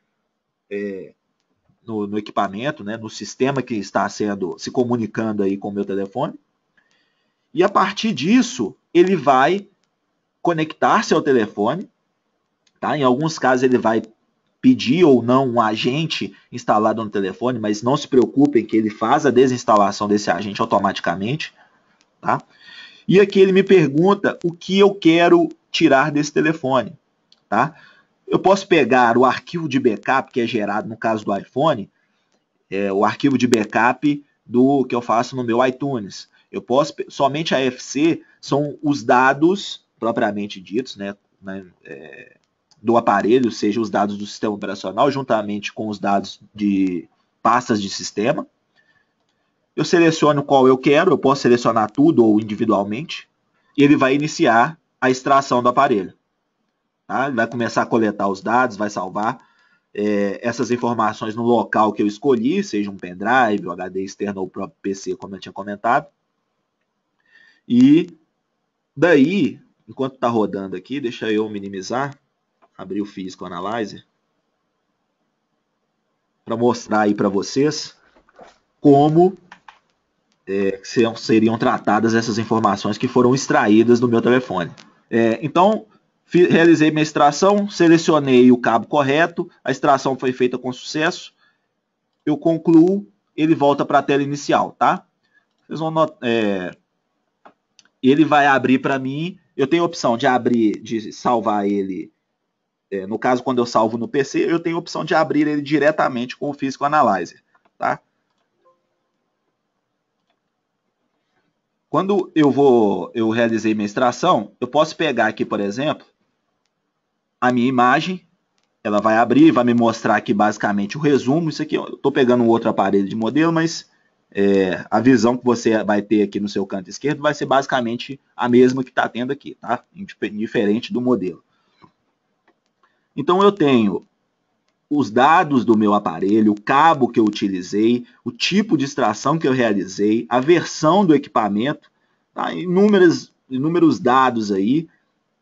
no equipamento, né, no sistema que está se comunicando aí com o meu telefone. E a partir disso, ele vai conectar-se ao telefone. Tá? Em alguns casos ele vai pedir ou não um agente instalado no telefone, mas não se preocupem que ele faz a desinstalação desse agente automaticamente. Tá? E aqui ele me pergunta o que eu quero tirar desse telefone. Tá? Eu posso pegar o arquivo de backup que é gerado no caso do iPhone, o arquivo de backup que eu faço no meu iTunes. Eu posso, somente a FC são os dados propriamente ditos, né, do aparelho, seja os dados do sistema operacional, juntamente com os dados de pastas de sistema. Eu seleciono qual eu quero, eu posso selecionar tudo ou individualmente, e ele vai iniciar a extração do aparelho. Tá? Ele vai começar a coletar os dados, vai salvar essas informações no local que eu escolhi, seja um pendrive, um HD externo ou o próprio PC, como eu tinha comentado. E daí, enquanto está rodando aqui, deixa eu minimizar, abrir o Physical Analyzer, para mostrar aí para vocês como seriam tratadas essas informações que foram extraídas do meu telefone. Então, realizei minha extração, selecionei o cabo correto, a extração foi feita com sucesso, eu concluo, ele volta para a tela inicial, tá? Vocês vão notar, ele vai abrir para mim, eu tenho a opção de abrir, de salvar ele, no caso quando eu salvo no PC, eu tenho a opção de abrir ele diretamente com o Physical Analyzer, tá? Quando eu realizei minha extração, eu posso pegar aqui, por exemplo, a minha imagem, ela vai abrir, vai me mostrar aqui basicamente o resumo. Isso aqui, eu estou pegando um outro aparelho de modelo, mas a visão que você vai ter aqui no seu canto esquerdo vai ser basicamente a mesma que está tendo aqui, tá? Diferente do modelo. Então eu tenho os dados do meu aparelho, o cabo que eu utilizei, o tipo de extração que eu realizei, a versão do equipamento, tá? Inúmeros dados aí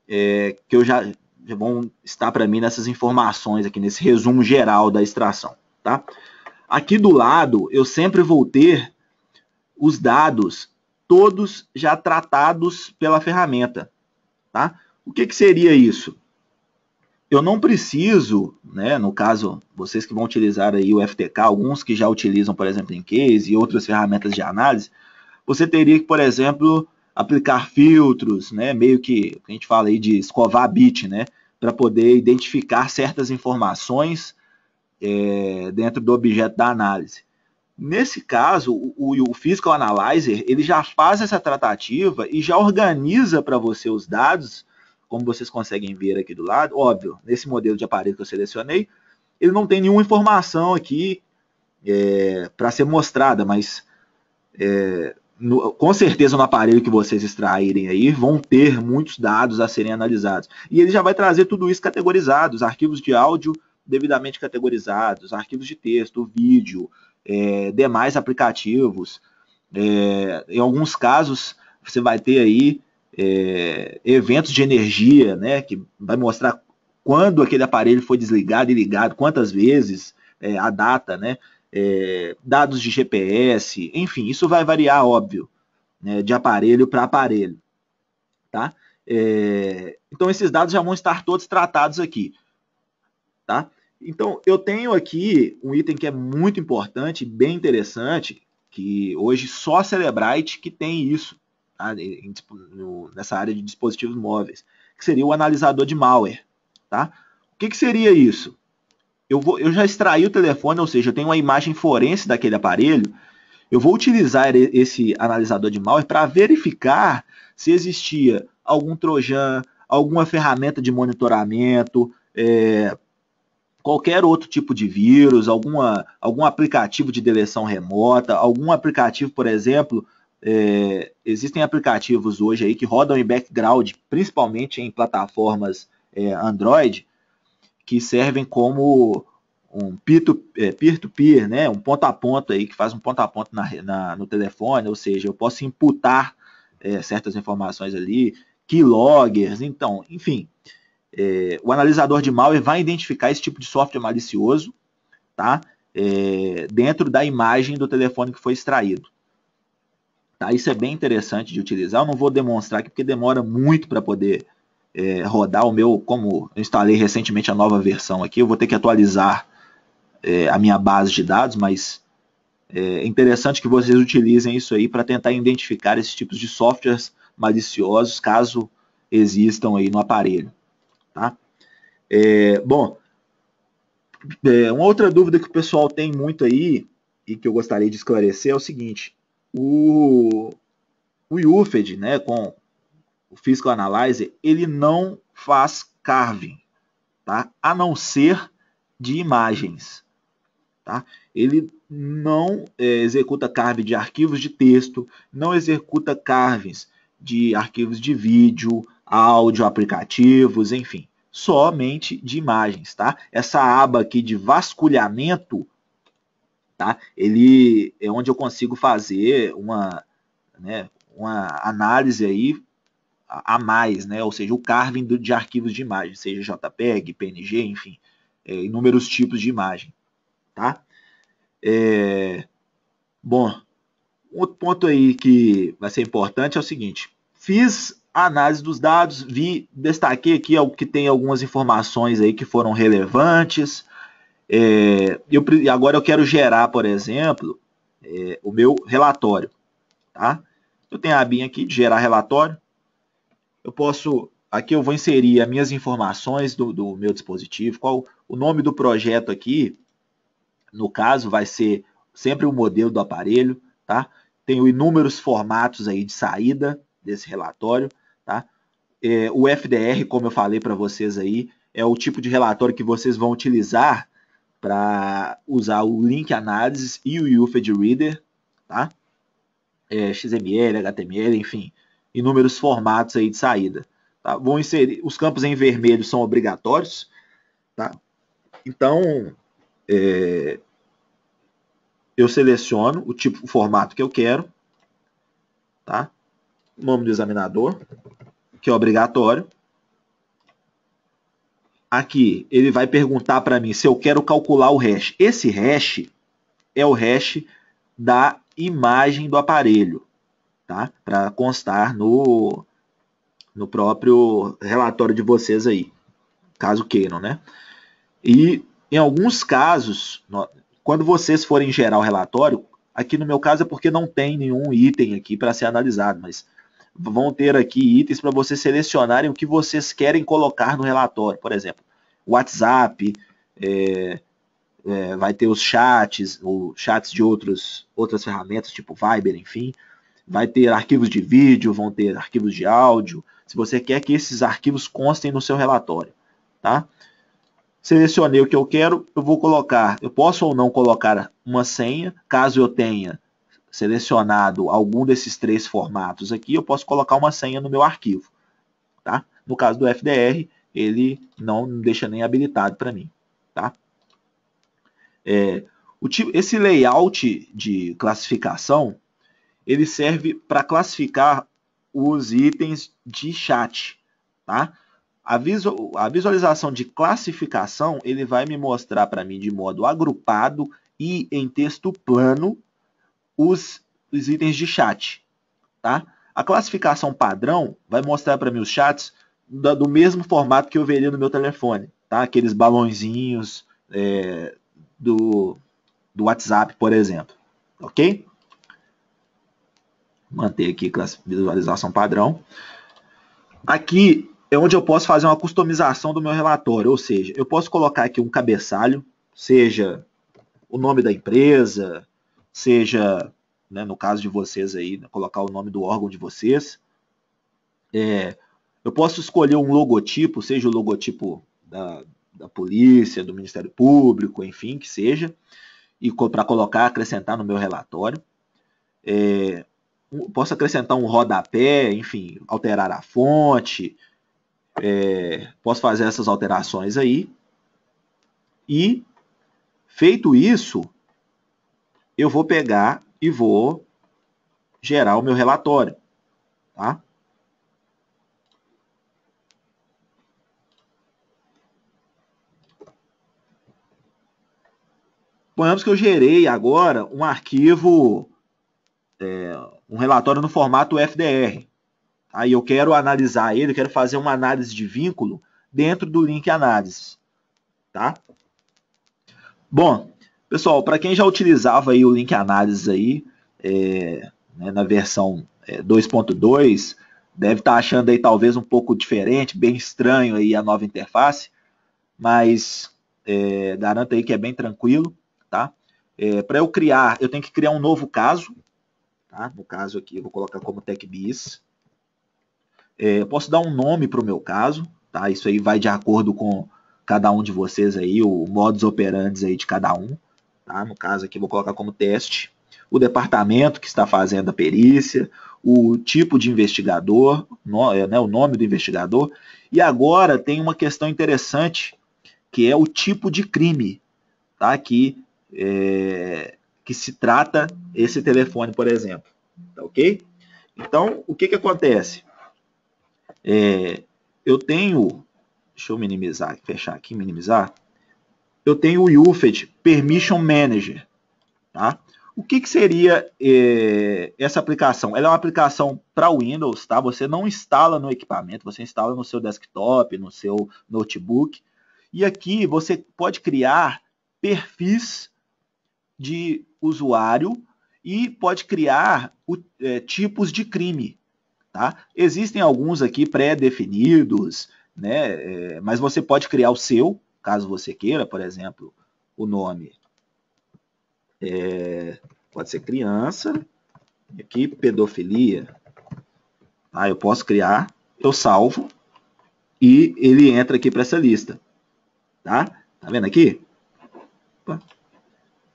que eu já vão estar para mim nessas informações aqui, nesse resumo geral da extração. Tá? Aqui do lado, eu sempre vou ter os dados todos já tratados pela ferramenta. Tá? O que seria isso? Eu não preciso, né, no caso, vocês que vão utilizar aí o FTK, alguns que já utilizam, por exemplo, em Case e outras ferramentas de análise, você teria que, por exemplo, aplicar filtros, né, meio que a gente fala aí de escovar bit, né, para poder identificar certas informações dentro do objeto da análise. Nesse caso, o Physical Analyzer ele já faz essa tratativa e já organiza para você os dados, como vocês conseguem ver aqui do lado. Óbvio, nesse modelo de aparelho que eu selecionei, ele não tem nenhuma informação aqui para ser mostrada, mas com certeza no aparelho que vocês extraírem aí vão ter muitos dados a serem analisados. E ele já vai trazer tudo isso categorizado, os arquivos de áudio devidamente categorizados, arquivos de texto, vídeo, demais aplicativos. Em alguns casos, você vai ter aí eventos de energia, né, que vai mostrar quando aquele aparelho foi desligado e ligado, quantas vezes, a data, né, dados de GPS, enfim, isso vai variar, óbvio, né, de aparelho para aparelho, tá? Então esses dados já vão estar todos tratados aqui, tá? Então eu tenho aqui um item que é muito importante, bem interessante, que hoje só a Cellebrite que tem isso, tá? Nessa área de dispositivos móveis, que seria o analisador de malware, tá? O que seria isso? Eu já extraí o telefone, ou seja, eu tenho uma imagem forense daquele aparelho. Eu vou utilizar esse analisador de malware para verificar se existia algum trojan, alguma ferramenta de monitoramento, qualquer outro tipo de vírus, algum aplicativo de deleção remota, algum aplicativo, por exemplo, existem aplicativos hoje aí que rodam em background, principalmente em plataformas Android, que servem como um peer-to-peer, né? Um ponto a ponto aí, que faz um ponto a ponto no telefone, ou seja, eu posso imputar certas informações ali, keyloggers, então, enfim, o analisador de malware vai identificar esse tipo de software malicioso, tá? Dentro da imagem do telefone que foi extraído. Tá? Isso é bem interessante de utilizar. Eu não vou demonstrar aqui porque demora muito para poder rodar o meu, como eu instalei recentemente a nova versão aqui, eu vou ter que atualizar a minha base de dados, mas é interessante que vocês utilizem isso aí para tentar identificar esses tipos de softwares maliciosos, caso existam aí no aparelho. Tá? Bom, uma outra dúvida que o pessoal tem muito aí, e que eu gostaria de esclarecer, é o seguinte: o UFED, né, com o Physical Analyzer, ele não faz carving, tá? A não ser de imagens. Tá? Ele não executa carving de arquivos de texto, não executa carvings de arquivos de vídeo, áudio, aplicativos, enfim, somente de imagens. Tá? Essa aba aqui de vasculhamento, tá? Ele é onde eu consigo fazer uma análise aí a mais, né? Ou seja, o carving de arquivos de imagem, seja JPEG, PNG, enfim, inúmeros tipos de imagem. Tá? Bom, outro ponto aí que vai ser importante é o seguinte: fiz a análise dos dados, destaquei aqui que tem algumas informações aí que foram relevantes. Agora eu quero gerar, por exemplo, o meu relatório. Tá? Eu tenho a abinha aqui de gerar relatório. Aqui eu vou inserir as minhas informações do meu dispositivo, qual o nome do projeto aqui, no caso vai ser sempre o modelo do aparelho, tá? Tenho inúmeros formatos aí de saída desse relatório, tá? O FDR, como eu falei para vocês aí, é o tipo de relatório que vocês vão utilizar para usar o link Analysis e o UFED Reader, tá? XML, HTML, enfim, inúmeros formatos aí de saída. Tá? Vou inserir, os campos em vermelho são obrigatórios, tá? Então, eu seleciono o formato que eu quero, tá? Nome do examinador, que é obrigatório. Aqui, ele vai perguntar para mim se eu quero calcular o hash. Esse hash é o hash da imagem do aparelho, tá? Para constar no próprio relatório de vocês aí, caso queiram, né? E em alguns casos, quando vocês forem gerar o relatório, aqui no meu caso é porque não tem nenhum item aqui para ser analisado, mas vão ter aqui itens para vocês selecionarem o que vocês querem colocar no relatório. Por exemplo, WhatsApp, vai ter os chats, ou chats de outras ferramentas, tipo Viber, enfim. Vai ter arquivos de vídeo, vão ter arquivos de áudio, se você quer que esses arquivos constem no seu relatório. Tá? Selecionei o que eu quero, eu vou colocar, eu posso ou não colocar uma senha, caso eu tenha selecionado algum desses 3 formatos aqui, eu posso colocar uma senha no meu arquivo. Tá? No caso do FDR, ele não deixa nem habilitado para mim. Tá? Esse layout de classificação, ele serve para classificar os itens de chat, tá? A visualização de classificação, ele vai me mostrar para mim de modo agrupado e em texto plano os itens de chat, tá? A classificação padrão vai mostrar para mim os chats do mesmo formato que eu veria no meu telefone, tá? Aqueles balãozinhos do WhatsApp, por exemplo, ok? Manter aqui visualização padrão. Aqui é onde eu posso fazer uma customização do meu relatório, ou seja, eu posso colocar aqui um cabeçalho, seja o nome da empresa, seja, né, no caso de vocês aí, colocar o nome do órgão de vocês. Eu posso escolher um logotipo, seja o logotipo da polícia, do Ministério Público, enfim, que seja, e para colocar, acrescentar no meu relatório. Posso acrescentar um rodapé, enfim, alterar a fonte, posso fazer essas alterações aí. E, feito isso, eu vou pegar e vou gerar o meu relatório, tá? Suponhamos que eu gerei agora um arquivo, um relatório no formato FDR. Aí eu quero analisar ele, quero fazer uma análise de vínculo dentro do link análise, tá? Bom, pessoal, para quem já utilizava aí o link análise aí, né, na versão 2.2, deve estar achando aí talvez um pouco diferente, bem estranho aí a nova interface, mas garanto aí que é bem tranquilo, tá? Para eu criar, eu tenho que criar um novo caso, tá? No caso aqui, eu vou colocar como TechBiz. Eu posso dar um nome para o meu caso, tá? Isso aí vai de acordo com cada um de vocês aí, o modus operandi aí de cada um, tá? No caso aqui, eu vou colocar como teste. O departamento que está fazendo a perícia, o tipo de investigador, né, o nome do investigador. E agora tem uma questão interessante, que é o tipo de crime, tá? Que se trata esse telefone, por exemplo. Tá ok? Então, o que acontece? Eu tenho, deixa eu minimizar, fechar aqui, minimizar. Eu tenho o UFED Permission Manager, tá? O que seria essa aplicação? Ela é uma aplicação para Windows, tá? Você não instala no equipamento, você instala no seu desktop, no seu notebook. E aqui você pode criar perfis de usuário e pode criar tipos de crime. Tá? Existem alguns aqui pré-definidos, né? Mas você pode criar o seu, caso você queira, por exemplo, o nome pode ser criança, aqui pedofilia. Tá? Eu posso criar, eu salvo e ele entra aqui para essa lista. Tá vendo aqui? Opa.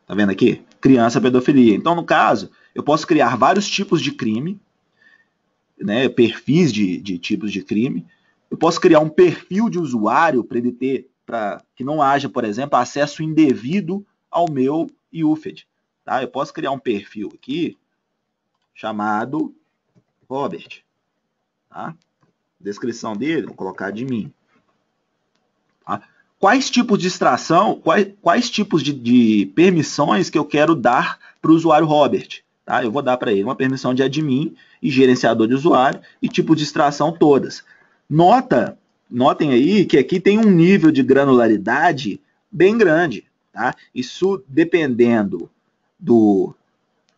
Tá vendo aqui? Criança, pedofilia. Então, no caso, eu posso criar vários tipos de crime, né, perfis de tipos de crime. Eu posso criar um perfil de usuário para ele ter, para que não haja, por exemplo, acesso indevido ao meu UFED. Tá? Eu posso criar um perfil aqui chamado Robert. Tá? Descrição dele, vou colocar de mim. Tá? Quais tipos de extração, quais tipos de permissões que eu quero dar para o usuário Robert? Tá? Eu vou dar para ele uma permissão de admin e gerenciador de usuário e tipo de extração todas. Notem aí que aqui tem um nível de granularidade bem grande. Tá? Isso dependendo do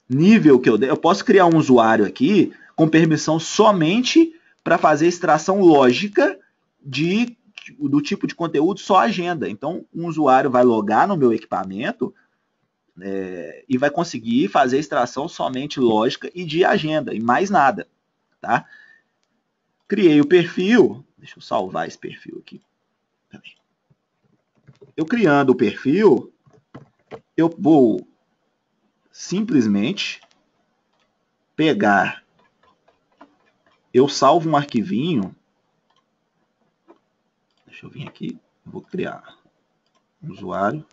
nível que eu der, eu posso criar um usuário aqui com permissão somente para fazer extração lógica do tipo de conteúdo só agenda. Então, um usuário vai logar no meu equipamento e vai conseguir fazer extração somente lógica e de agenda, e mais nada. Tá? Criei o perfil, deixa eu salvar esse perfil aqui. Eu criando o perfil, eu vou simplesmente pegar, eu salvo um arquivinho, deixa eu vir aqui, vou criar um usuário,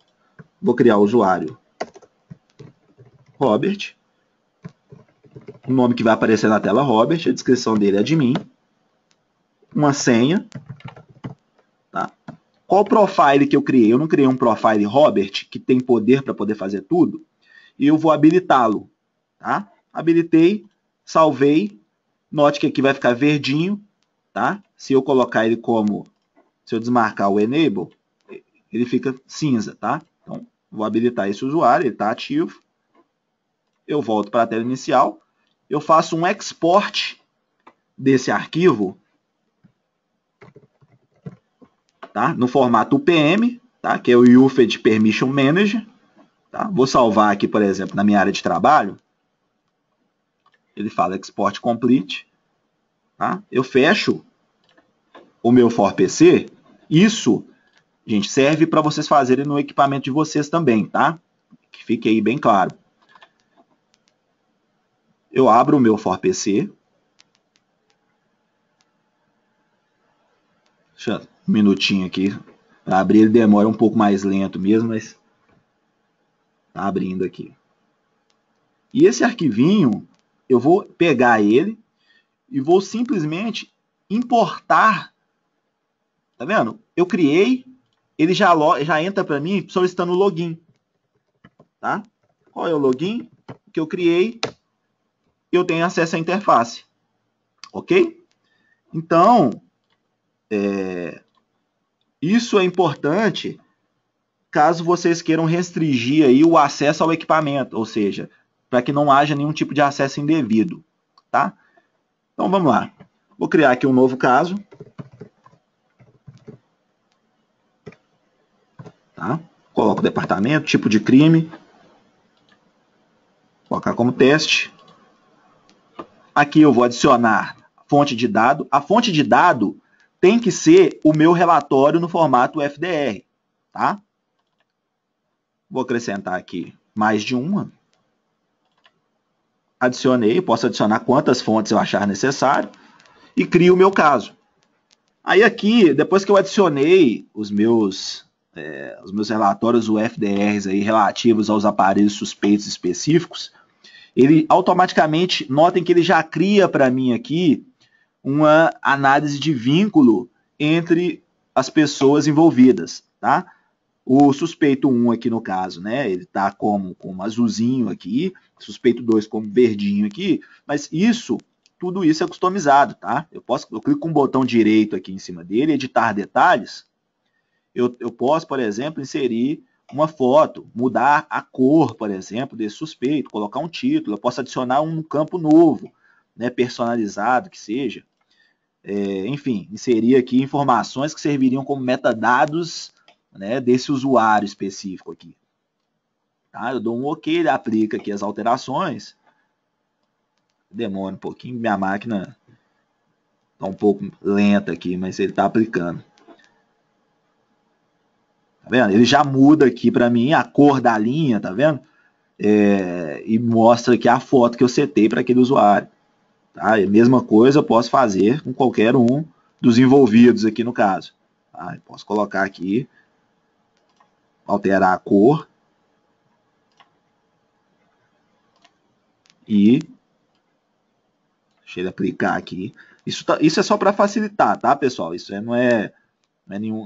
vou criar o usuário Robert, o nome que vai aparecer na tela Robert, a descrição dele é admin, uma senha, tá? Qual profile que eu criei? Eu não criei um profile Robert que tem poder para poder fazer tudo, e eu vou habilitá-lo, tá? Habilitei, salvei, note que aqui vai ficar verdinho, tá? Se eu colocar ele como, se eu desmarcar o enable, ele fica cinza, tá? Então, vou habilitar esse usuário, ele está ativo. Eu volto para a tela inicial, eu faço um export desse arquivo, tá? No formato UPM, tá? Que é o Usage Permission Manager. Tá? Vou salvar aqui, por exemplo, na minha área de trabalho. Ele fala Export Complete. Tá? Eu fecho o meu ForPC. Isso, gente, serve para vocês fazerem no equipamento de vocês também, tá? Que fique aí bem claro. Eu abro o meu ForPC. Deixa um minutinho aqui. Para abrir ele demora um pouco mais lento mesmo, mas tá abrindo aqui. E esse arquivinho, eu vou pegar ele e vou simplesmente importar. Tá vendo? Eu criei, ele já entra para mim solicitando o login. Tá? Qual é o login que eu criei? Eu tenho acesso à interface. Ok? Então, isso é importante caso vocês queiram restringir aí o acesso ao equipamento, ou seja, para que não haja nenhum tipo de acesso indevido. Tá? Então, vamos lá. Vou criar aqui um novo caso. Tá? Coloco o departamento, tipo de crime. Colocar como teste. Aqui eu vou adicionar fonte de dado. A fonte de dado tem que ser o meu relatório no formato FDR. Tá? Vou acrescentar aqui mais de uma. Adicionei, posso adicionar quantas fontes eu achar necessário. E crio o meu caso. Aí aqui, depois que eu adicionei os meus relatórios UFDRs aí relativos aos aparelhos suspeitos específicos, ele automaticamente, notem que ele já cria para mim aqui uma análise de vínculo entre as pessoas envolvidas, tá? O suspeito 1 aqui no caso, né? Ele está como azulzinho aqui, suspeito 2 como verdinho aqui, mas tudo isso é customizado, tá? Eu clico com o botão direito aqui em cima dele, editar detalhes, eu posso, por exemplo, inserir uma foto, mudar a cor, por exemplo, desse suspeito, colocar um título, eu posso adicionar um campo novo, né, personalizado que seja, enfim, inserir aqui informações que serviriam como metadados, né, desse usuário específico aqui. Tá? Eu dou um OK, ele aplica aqui as alterações, demora um pouquinho, minha máquina está um pouco lenta aqui, mas ele está aplicando. Tá vendo? Ele já muda aqui para mim a cor da linha, tá vendo? E mostra aqui a foto que eu setei para aquele usuário. Tá? A mesma coisa eu posso fazer com qualquer um dos envolvidos aqui no caso. Tá? Eu posso colocar aqui, alterar a cor e deixa ele aplicar aqui. Isso é só para facilitar, tá, pessoal? Isso não é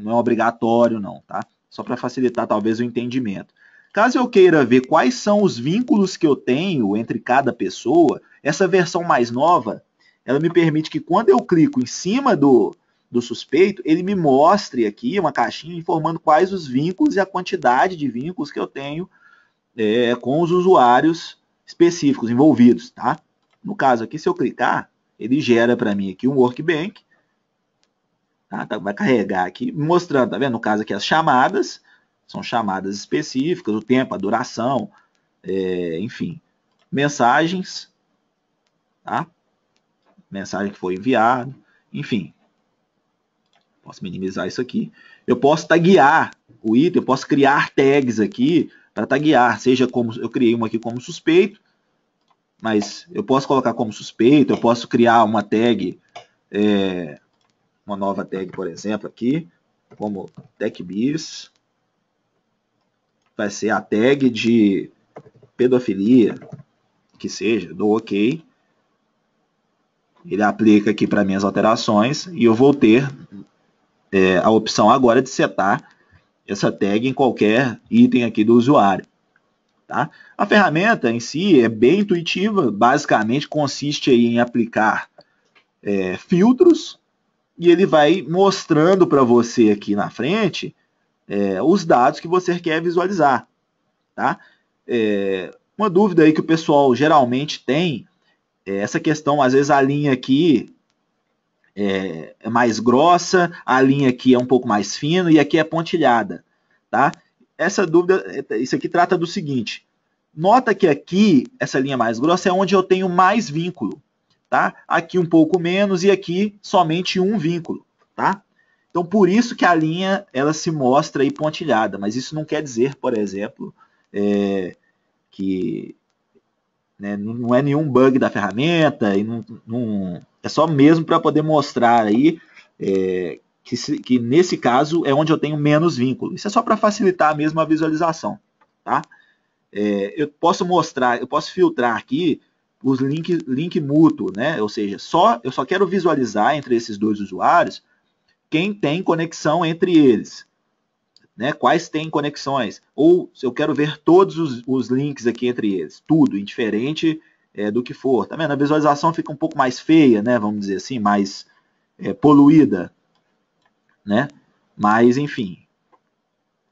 obrigatório, não, tá? Só para facilitar talvez o entendimento. Caso eu queira ver quais são os vínculos que eu tenho entre cada pessoa, essa versão mais nova, ela me permite que quando eu clico em cima do suspeito, ele me mostre aqui uma caixinha informando quais os vínculos e a quantidade de vínculos que eu tenho com os usuários específicos envolvidos, tá? No caso aqui, se eu clicar, ele gera para mim aqui um workbench, tá? Vai carregar aqui, mostrando, tá vendo? No caso aqui, as chamadas, são chamadas específicas, o tempo, a duração, enfim, mensagens, tá? Mensagem que foi enviada, enfim. Posso minimizar isso aqui. Eu posso taguear o item, eu posso criar tags aqui para taguear, seja como eu criei uma aqui como suspeito, mas eu posso colocar como suspeito, eu posso criar uma tag, uma nova tag, por exemplo, aqui, como TechBiz, vai ser a tag de pedofilia, que seja, dou OK, Ele aplica aqui para minhas alterações e eu vou ter a opção agora de setar essa tag em qualquer item aqui do usuário. Tá? A ferramenta em si é bem intuitiva, basicamente consiste aí em aplicar filtros e ele vai mostrando para você aqui na frente os dados que você quer visualizar. Tá? Uma dúvida aí que o pessoal geralmente tem é essa questão, às vezes a linha aqui é mais grossa, a linha aqui é um pouco mais fina e aqui é pontilhada. Tá? Essa dúvida, isso aqui trata do seguinte, nota que aqui, essa linha mais grossa é onde eu tenho mais vínculo. Tá? Aqui um pouco menos e aqui somente um vínculo. Tá? Então, por isso que a linha ela se mostra aí pontilhada, mas isso não quer dizer, por exemplo, que não é nenhum bug da ferramenta, e é só mesmo para poder mostrar aí que nesse caso é onde eu tenho menos vínculo. Isso é só para facilitar mesmo a visualização. Tá? Eu posso mostrar, eu posso filtrar aqui os link mútuo, né? Ou seja, eu só quero visualizar entre esses dois usuários quem tem conexão entre eles. Né, quais têm conexões, ou se eu quero ver todos os links aqui entre eles, tudo, indiferente do que for. Tá vendo? A visualização fica um pouco mais feia, né, vamos dizer assim, mais poluída. Né? Mas, enfim,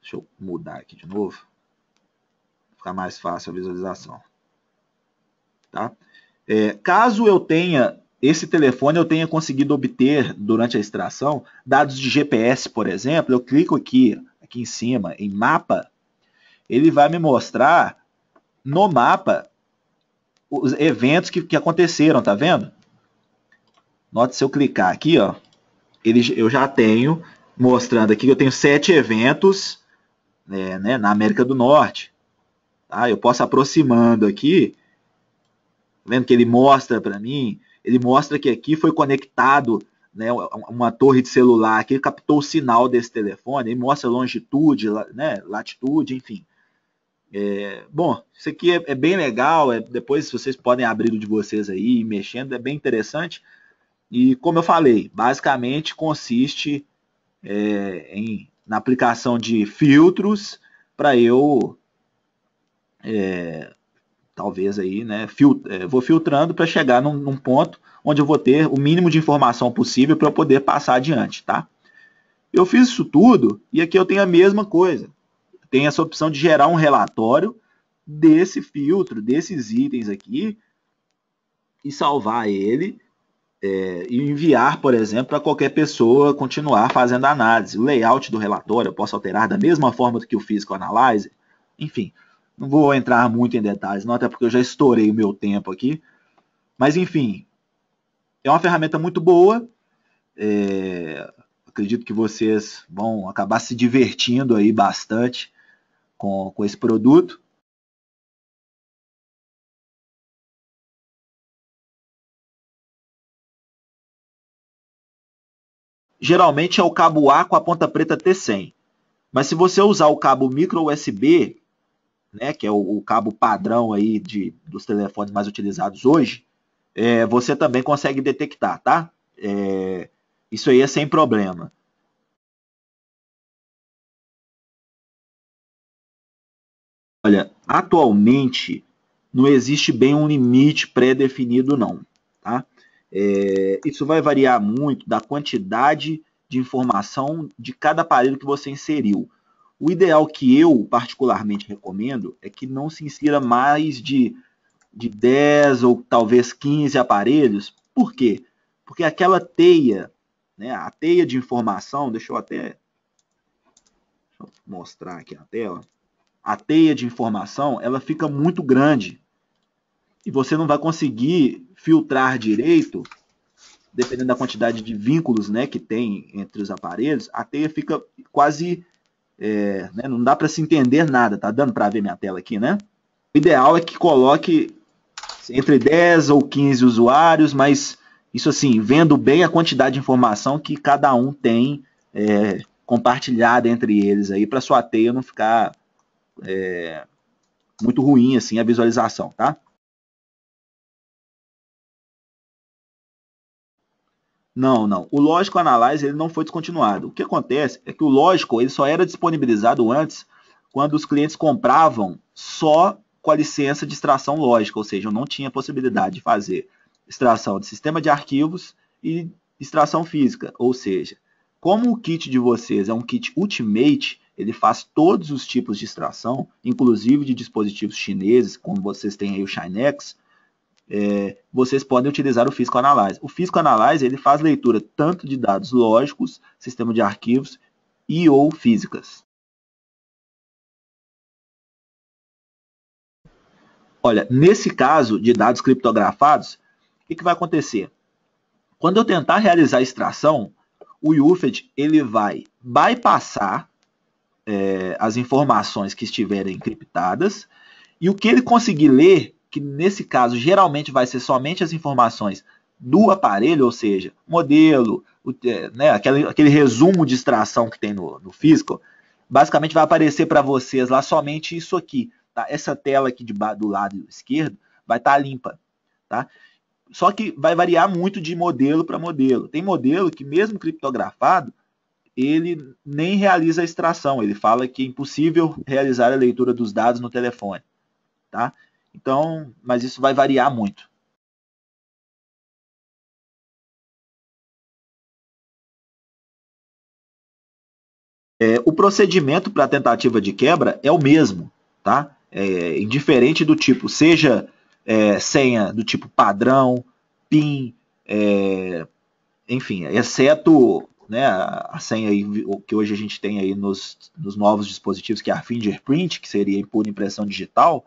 deixa eu mudar aqui de novo, ficar mais fácil a visualização. Tá? Caso eu tenha, esse telefone eu tenha conseguido obter durante a extração, dados de GPS, por exemplo, eu clico aqui em cima, em mapa, ele vai me mostrar no mapa os eventos que aconteceram, tá vendo? Note, se eu clicar aqui, ó, eu já tenho, mostrando aqui que eu tenho 7 eventos né, na América do Norte. Tá? Eu posso aproximando aqui, tá vendo que ele mostra para mim, ele mostra que aqui foi conectado né, uma torre de celular que captou o sinal desse telefone, ele mostra longitude, né, latitude, enfim. Bom, isso aqui é bem legal, depois vocês podem abrir o de vocês aí, mexendo, é bem interessante. E como eu falei, basicamente consiste na aplicação de filtros para eu, talvez aí, né, vou filtrando para chegar num ponto onde eu vou ter o mínimo de informação possível para eu poder passar adiante, tá? Eu fiz isso tudo e aqui eu tenho a mesma coisa. Tem essa opção de gerar um relatório desse filtro, desses itens aqui, e salvar ele e enviar, por exemplo, para qualquer pessoa continuar fazendo a análise. O layout do relatório eu posso alterar da mesma forma do que eu fiz com o Analyzer. Enfim, não vou entrar muito em detalhes, não, até porque eu já estourei o meu tempo aqui. Mas, enfim, é uma ferramenta muito boa. Acredito que vocês vão acabar se divertindo aí bastante com esse produto. Geralmente é o cabo A com a ponta preta T100. Mas se você usar o cabo micro USB, né, que é o cabo padrão aí dos telefones mais utilizados hoje, você também consegue detectar, tá? Isso aí é sem problema. Olha, atualmente não existe bem um limite pré-definido, não. Tá? Isso vai variar muito da quantidade de informação de cada aparelho que você inseriu. O ideal que eu particularmente recomendo é que não se insira mais de 10 ou talvez 15 aparelhos. Por quê? Porque aquela teia, né, a teia de informação, deixa eu mostrar aqui a tela, a teia de informação ela fica muito grande e você não vai conseguir filtrar direito, dependendo da quantidade de vínculos né, que tem entre os aparelhos, a teia fica quase, né, não dá para se entender nada, tá dando para ver minha tela aqui, né? O ideal é que coloque entre 10 ou 15 usuários, mas isso assim, vendo bem a quantidade de informação que cada um tem compartilhada entre eles aí, para sua teia não ficar muito ruim assim a visualização, tá? Não, não. O Logical Analyze ele não foi descontinuado. O que acontece é que o Logical ele só era disponibilizado antes quando os clientes compravam só com a licença de extração lógica, ou seja, eu não tinha possibilidade de fazer extração de sistema de arquivos e extração física, ou seja, como o kit de vocês é um kit Ultimate, ele faz todos os tipos de extração, inclusive de dispositivos chineses, como vocês têm aí o Shinex, vocês podem utilizar o Physical Analyze. O Physical Analyze ele faz leitura tanto de dados lógicos, sistema de arquivos e ou físicas. Olha, nesse caso de dados criptografados, o que vai acontecer? Quando eu tentar realizar a extração, o UFED ele vai bypassar as informações que estiverem encriptadas e o que ele conseguir ler, que nesse caso geralmente vai ser somente as informações do aparelho, ou seja, modelo, né, aquele resumo de extração que tem no Physical, basicamente vai aparecer para vocês lá somente isso aqui. Tá? Essa tela aqui do lado esquerdo vai estar limpa. Tá? Só que vai variar muito de modelo para modelo. Tem modelo que, mesmo criptografado, ele nem realiza a extração. Ele fala que é impossível realizar a leitura dos dados no telefone. Tá? Então, mas isso vai variar muito. O procedimento para a tentativa de quebra é o mesmo, tá? Indiferente do tipo, seja senha do tipo padrão, PIN, enfim, exceto, né, a senha aí, que hoje a gente tem aí nos novos dispositivos, que é a fingerprint, que seria por impressão digital,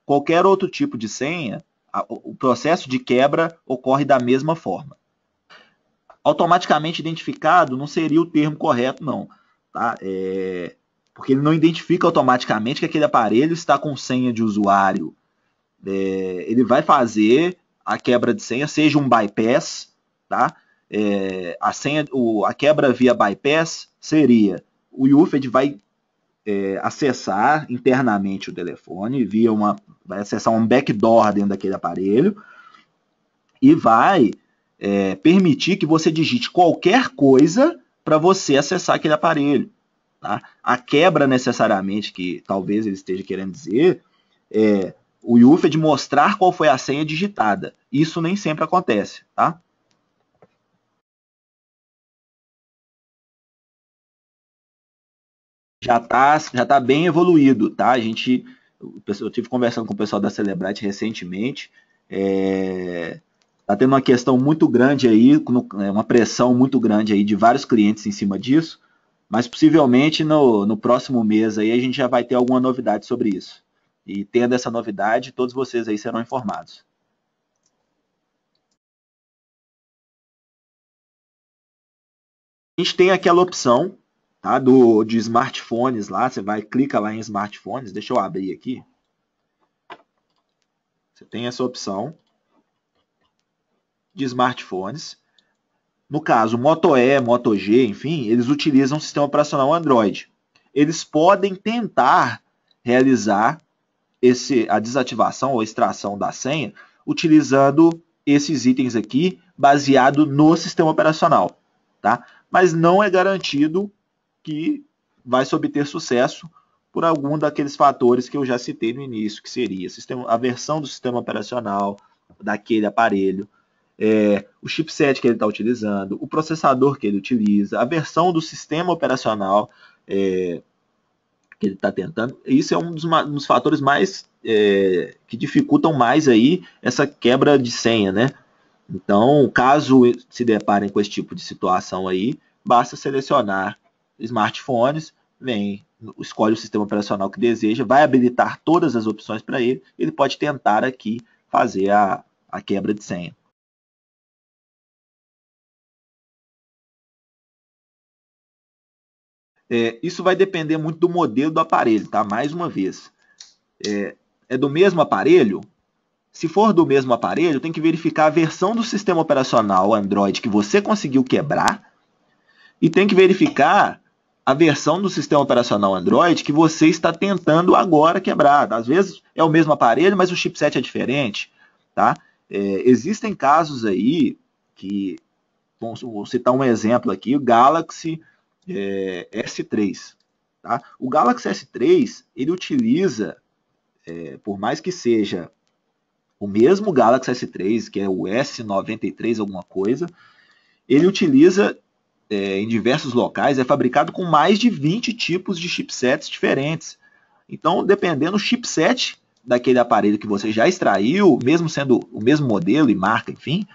qualquer outro tipo de senha, o processo de quebra ocorre da mesma forma. Automaticamente identificado não seria o termo correto, não. Tá? Porque ele não identifica automaticamente que aquele aparelho está com senha de usuário. Ele vai fazer a quebra de senha, seja um bypass, tá? A quebra via bypass seria o UFED vai acessar internamente o telefone, vai acessar um backdoor dentro daquele aparelho e vai permitir que você digite qualquer coisa para você acessar aquele aparelho. Tá? A quebra necessariamente, que talvez ele esteja querendo dizer, é o UFED mostrar qual foi a senha digitada. Isso nem sempre acontece. Tá? Já tá bem evoluído. Tá? Eu tive conversando com o pessoal da Celebrite recentemente. Está tendo uma questão muito grande aí, uma pressão muito grande aí de vários clientes em cima disso, mas possivelmente no próximo mês aí a gente já vai ter alguma novidade sobre isso. E tendo essa novidade, todos vocês aí serão informados. A gente tem aquela opção, tá, de smartphones lá, você clica lá em smartphones, deixa eu abrir aqui. Você tem essa opção de smartphones. No caso, Moto E, Moto G, enfim, eles utilizam o sistema operacional Android. Eles podem tentar realizar a desativação ou extração da senha utilizando esses itens aqui, baseado no sistema operacional. Tá? Mas não é garantido que vai se obter sucesso por algum daqueles fatores que eu já citei no início, que seria a versão do sistema operacional daquele aparelho, o chipset que ele está utilizando, o processador que ele utiliza, a versão do sistema operacional que ele está tentando. Isso é um dos fatores mais que dificultam mais aí essa quebra de senha, né? Então, caso se deparem com esse tipo de situação aí, basta selecionar smartphones, escolhe o sistema operacional que deseja, vai habilitar todas as opções para ele pode tentar aqui fazer a quebra de senha. Isso vai depender muito do modelo do aparelho, tá? Mais uma vez. É do mesmo aparelho? Se for do mesmo aparelho, tem que verificar a versão do sistema operacional Android que você conseguiu quebrar e tem que verificar a versão do sistema operacional Android que você está tentando agora quebrar. Às vezes é o mesmo aparelho, mas o chipset é diferente. Tá? Existem casos aí que vou citar um exemplo aqui, o Galaxy S3. Tá? O Galaxy S3, ele utiliza, por mais que seja o mesmo Galaxy S3, que é o S93 alguma coisa, ele utiliza em diversos locais, é fabricado com mais de 20 tipos de chipsets diferentes. Então, dependendo do chipset daquele aparelho que você já extraiu, mesmo sendo o mesmo modelo e marca, enfim,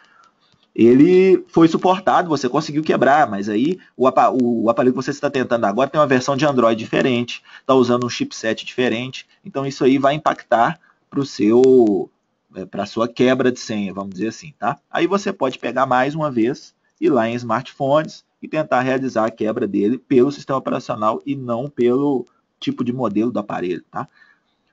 ele foi suportado, você conseguiu quebrar, mas aí o aparelho que você está tentando agora tem uma versão de Android diferente, está usando um chipset diferente, então isso aí vai impactar para a sua quebra de senha, vamos dizer assim, tá? Aí você pode pegar mais uma vez, ir lá em smartphones e tentar realizar a quebra dele pelo sistema operacional e não pelo tipo de modelo do aparelho, tá?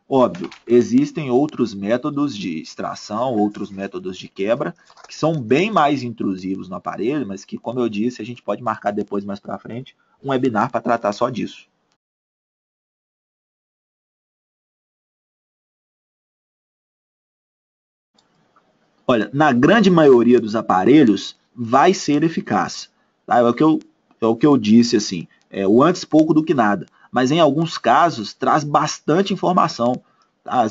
Óbvio, existem outros métodos de extração, outros métodos de quebra, que são bem mais intrusivos no aparelho, mas que, como eu disse, a gente pode marcar depois, mais para frente, um webinar para tratar só disso. Olha, na grande maioria dos aparelhos, vai ser eficaz. Tá? É o que eu disse, assim, o antes pouco do que nada. Mas em alguns casos, traz bastante informação. Tá?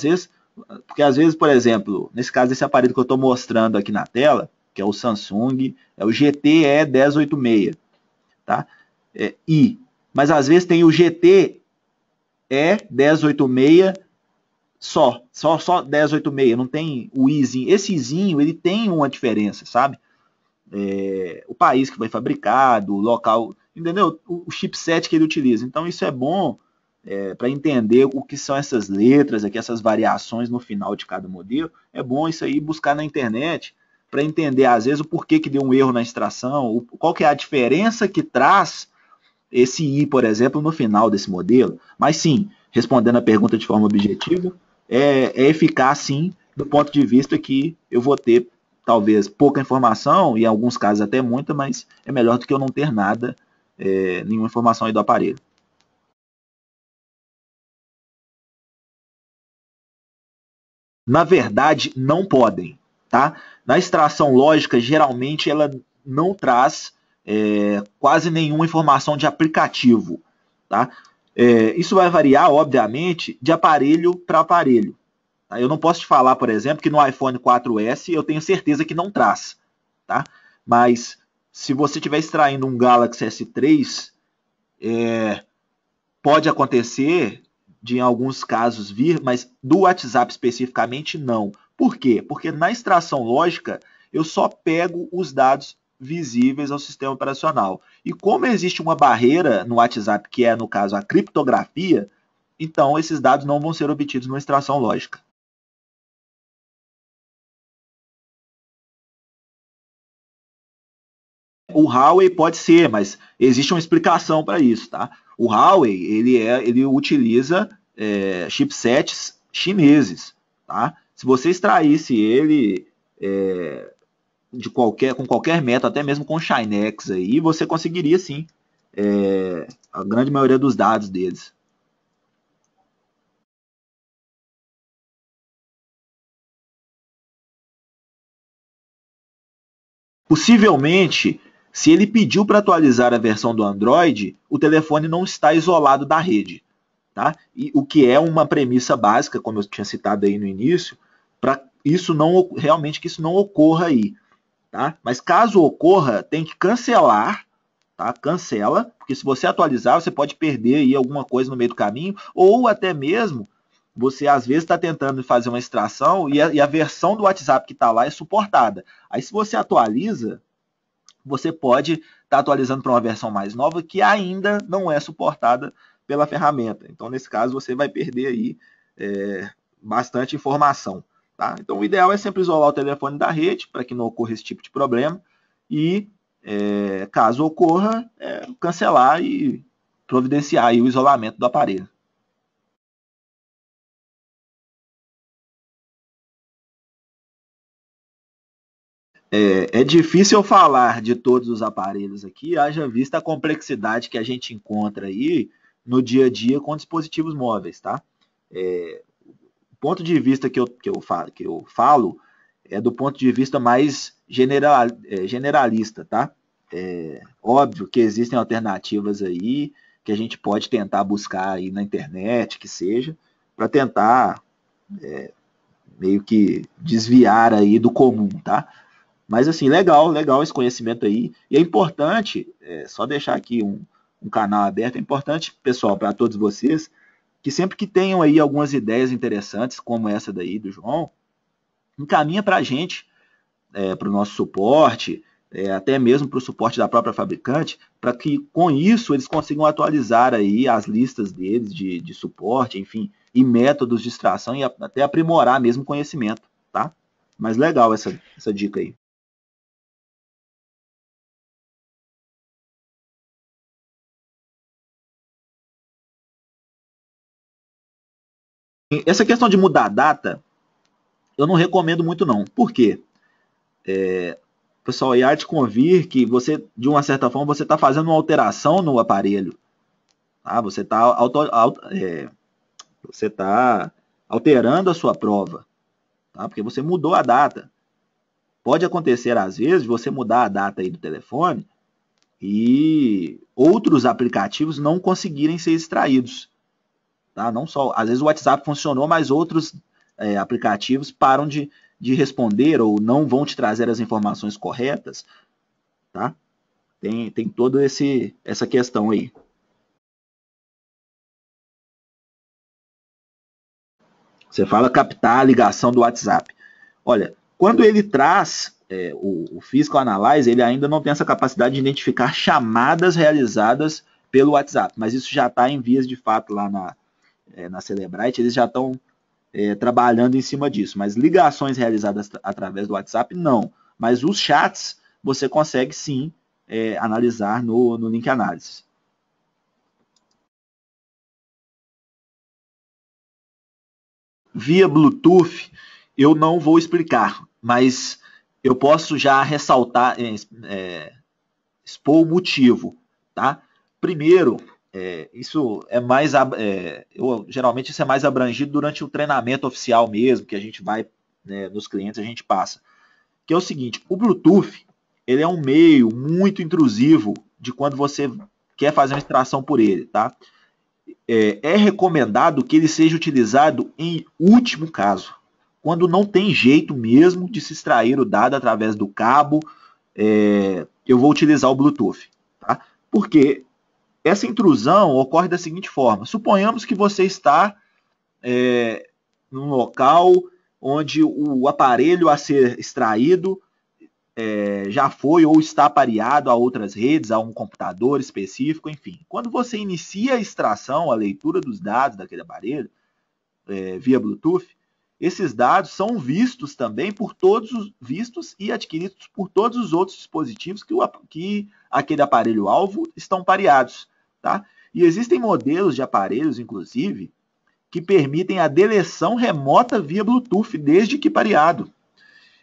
Porque às vezes, por exemplo, nesse caso desse aparelho que eu estou mostrando aqui na tela, que é o Samsung, é o GTE 1086, tá? Mas às vezes tem o GTE 1086 só 1086, não tem o izinho. Esse izinho, ele tem uma diferença, sabe? O país que foi fabricado, o local, entendeu? O chipset que ele utiliza. Então isso é bom para entender o que são essas letras, aqui, essas variações no final de cada modelo. É bom isso aí buscar na internet para entender, às vezes, o porquê que deu um erro na extração, qual que é a diferença que traz esse I, por exemplo, no final desse modelo. Mas sim, respondendo a pergunta de forma objetiva, é eficaz sim, do ponto de vista que eu vou ter talvez pouca informação, e em alguns casos até muita, mas é melhor do que eu não ter nada, nenhuma informação aí do aparelho. Na verdade, não podem, tá? Na extração lógica, geralmente ela não traz quase nenhuma informação de aplicativo, tá? Isso vai variar, obviamente, de aparelho para aparelho. Tá? Eu não posso te falar, por exemplo, que no iPhone 4S eu tenho certeza que não traz, tá? Mas se você estiver extraindo um Galaxy S3, pode acontecer de em alguns casos vir, mas do WhatsApp especificamente não. Por quê? Porque na extração lógica eu só pego os dados visíveis ao sistema operacional. E como existe uma barreira no WhatsApp, que é, no caso, a criptografia, então esses dados não vão ser obtidos na extração lógica. O Huawei pode ser, mas existe uma explicação para isso, tá? O Huawei ele utiliza chipsets chineses, tá? Se você extraísse ele com qualquer método, até mesmo com Shinex aí, você conseguiria sim a grande maioria dos dados deles. Possivelmente, se ele pediu para atualizar a versão do Android, o telefone não está isolado da rede. Tá? E o que é uma premissa básica, como eu tinha citado aí no início, para isso não realmente que isso não ocorra aí. Tá? Mas caso ocorra, tem que cancelar, tá? Cancela, porque se você atualizar, você pode perder aí alguma coisa no meio do caminho, ou até mesmo você às vezes está tentando fazer uma extração e a versão do WhatsApp que está lá é suportada. Aí se você atualiza, você pode estar atualizando para uma versão mais nova que ainda não é suportada pela ferramenta. Então, nesse caso, você vai perder aí bastante informação. Tá? Então, o ideal é sempre isolar o telefone da rede para que não ocorra esse tipo de problema e, caso ocorra, cancelar e providenciar aí o isolamento do aparelho. É difícil eu falar de todos os aparelhos aqui, haja vista a complexidade que a gente encontra aí no dia a dia com dispositivos móveis, tá? O ponto de vista que eu falo é do ponto de vista mais generalista, tá? Óbvio que existem alternativas aí que a gente pode tentar buscar aí na internet, que seja, para tentar meio que desviar aí do comum, tá? Mas assim, legal esse conhecimento aí. E é importante, só deixar aqui um canal aberto, é importante, pessoal, para todos vocês, que sempre que tenham aí algumas ideias interessantes, como essa daí do João, encaminha para a gente, para o nosso suporte, até mesmo para o suporte da própria fabricante, para que com isso eles consigam atualizar aí as listas deles de suporte, enfim, e métodos de extração e até aprimorar mesmo o conhecimento, tá? Mas legal essa dica aí. Essa questão de mudar a data, eu não recomendo muito não. Por quê? Pessoal, há de convir que você, de uma certa forma, você está fazendo uma alteração no aparelho. Tá? Você tá alterando a sua prova, tá? Porque você mudou a data. Pode acontecer, às vezes, você mudar a data aí do telefone e outros aplicativos não conseguirem ser extraídos. Tá? Não só, às vezes o WhatsApp funcionou, mas outros aplicativos param de responder ou não vão te trazer as informações corretas. Tá? Tem toda essa questão aí. Você fala captar a ligação do WhatsApp. Olha, quando ele traz o Physical Analyze, ele ainda não tem essa capacidade de identificar chamadas realizadas pelo WhatsApp, mas isso já está em vias de fato lá na Celebrite, eles já estão trabalhando em cima disso, mas ligações realizadas através do WhatsApp, não. Mas os chats, você consegue sim analisar no link análise. Via Bluetooth, eu não vou explicar, mas eu posso já ressaltar, expor o motivo, tá? Primeiro, isso é mais, geralmente isso é mais abrangido durante o treinamento oficial mesmo, que a gente vai, né, nos clientes, a gente passa. Que é o seguinte, o Bluetooth, ele é um meio muito intrusivo de quando você quer fazer uma extração por ele, tá? É recomendado que ele seja utilizado em último caso, quando não tem jeito mesmo de se extrair o dado através do cabo, eu vou utilizar o Bluetooth. Tá? Porque essa intrusão ocorre da seguinte forma: suponhamos que você está num local onde o aparelho a ser extraído já foi ou está pareado a outras redes, a um computador específico, enfim. Quando você inicia a extração, a leitura dos dados daquele aparelho, via Bluetooth, esses dados são vistos também vistos e adquiridos por todos os outros dispositivos que aquele aparelho-alvo estão pareados. Tá? E existem modelos de aparelhos, inclusive, que permitem a deleção remota via Bluetooth, desde que pareado.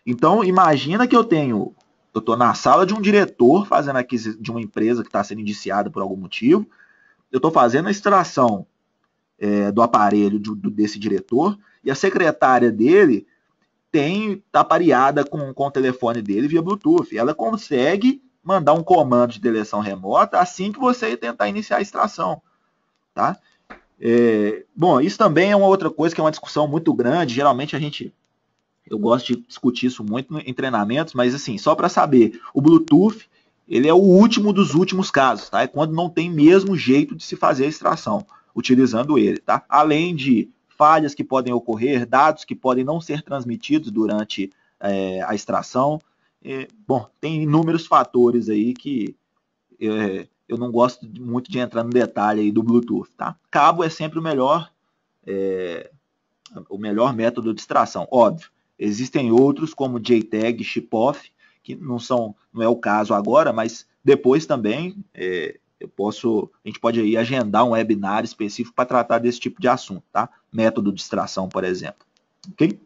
Então, imagina que eu estou na sala de um diretor fazendo aquisição de uma empresa que está sendo indiciada por algum motivo, eu estou fazendo a extração do aparelho desse diretor e a secretária dele está pareada com o telefone dele via Bluetooth. Ela consegue mandar um comando de deleção remota assim que você tentar iniciar a extração. Tá? Bom, isso também é uma outra coisa que é uma discussão muito grande. Geralmente eu gosto de discutir isso muito em treinamentos, mas assim, só para saber, o Bluetooth ele é o último dos últimos casos, tá? É quando não tem mesmo jeito de se fazer a extração utilizando ele, tá? Além de falhas que podem ocorrer, dados que podem não ser transmitidos durante a extração. Bom, tem inúmeros fatores aí que eu não gosto muito de entrar no detalhe aí do Bluetooth, tá? Cabo é sempre o melhor método de extração, óbvio. Existem outros como JTAG, ShipOff, que não é o caso agora, mas depois também a gente pode aí agendar um webinar específico para tratar desse tipo de assunto, tá? Método de extração, por exemplo. Ok?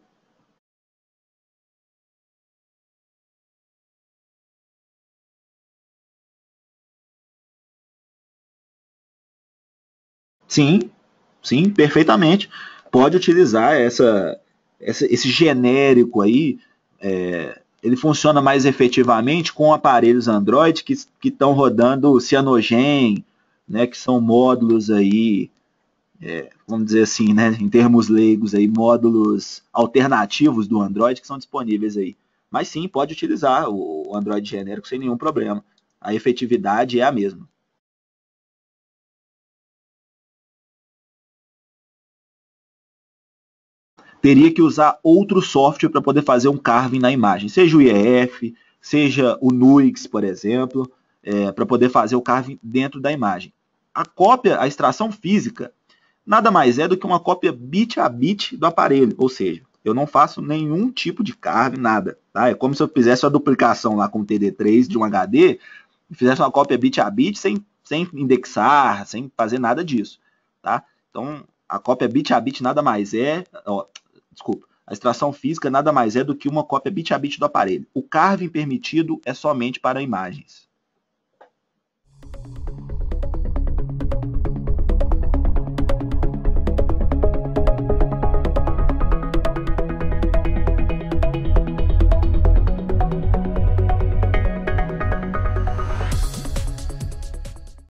Sim, sim, perfeitamente. Pode utilizar esse genérico aí, ele funciona mais efetivamente com aparelhos Android que estão rodando Cyanogen, né, que são módulos aí, vamos dizer assim, né, em termos leigos, aí, módulos alternativos do Android que são disponíveis aí. Mas sim, pode utilizar o Android genérico sem nenhum problema. A efetividade é a mesma. Teria que usar outro software para poder fazer um carving na imagem, seja o IEF, seja o Nuix, por exemplo, para poder fazer o carving dentro da imagem. A cópia, a extração física, nada mais é do que uma cópia bit a bit do aparelho, ou seja, eu não faço nenhum tipo de carving, nada. Tá? É como se eu fizesse uma duplicação lá com o TD3 de um HD e fizesse uma cópia bit a bit sem indexar, sem fazer nada disso. Tá? Então, a cópia bit a bit nada mais é... Desculpa. A extração física nada mais é do que uma cópia bit a bit do aparelho. O carving permitido é somente para imagens.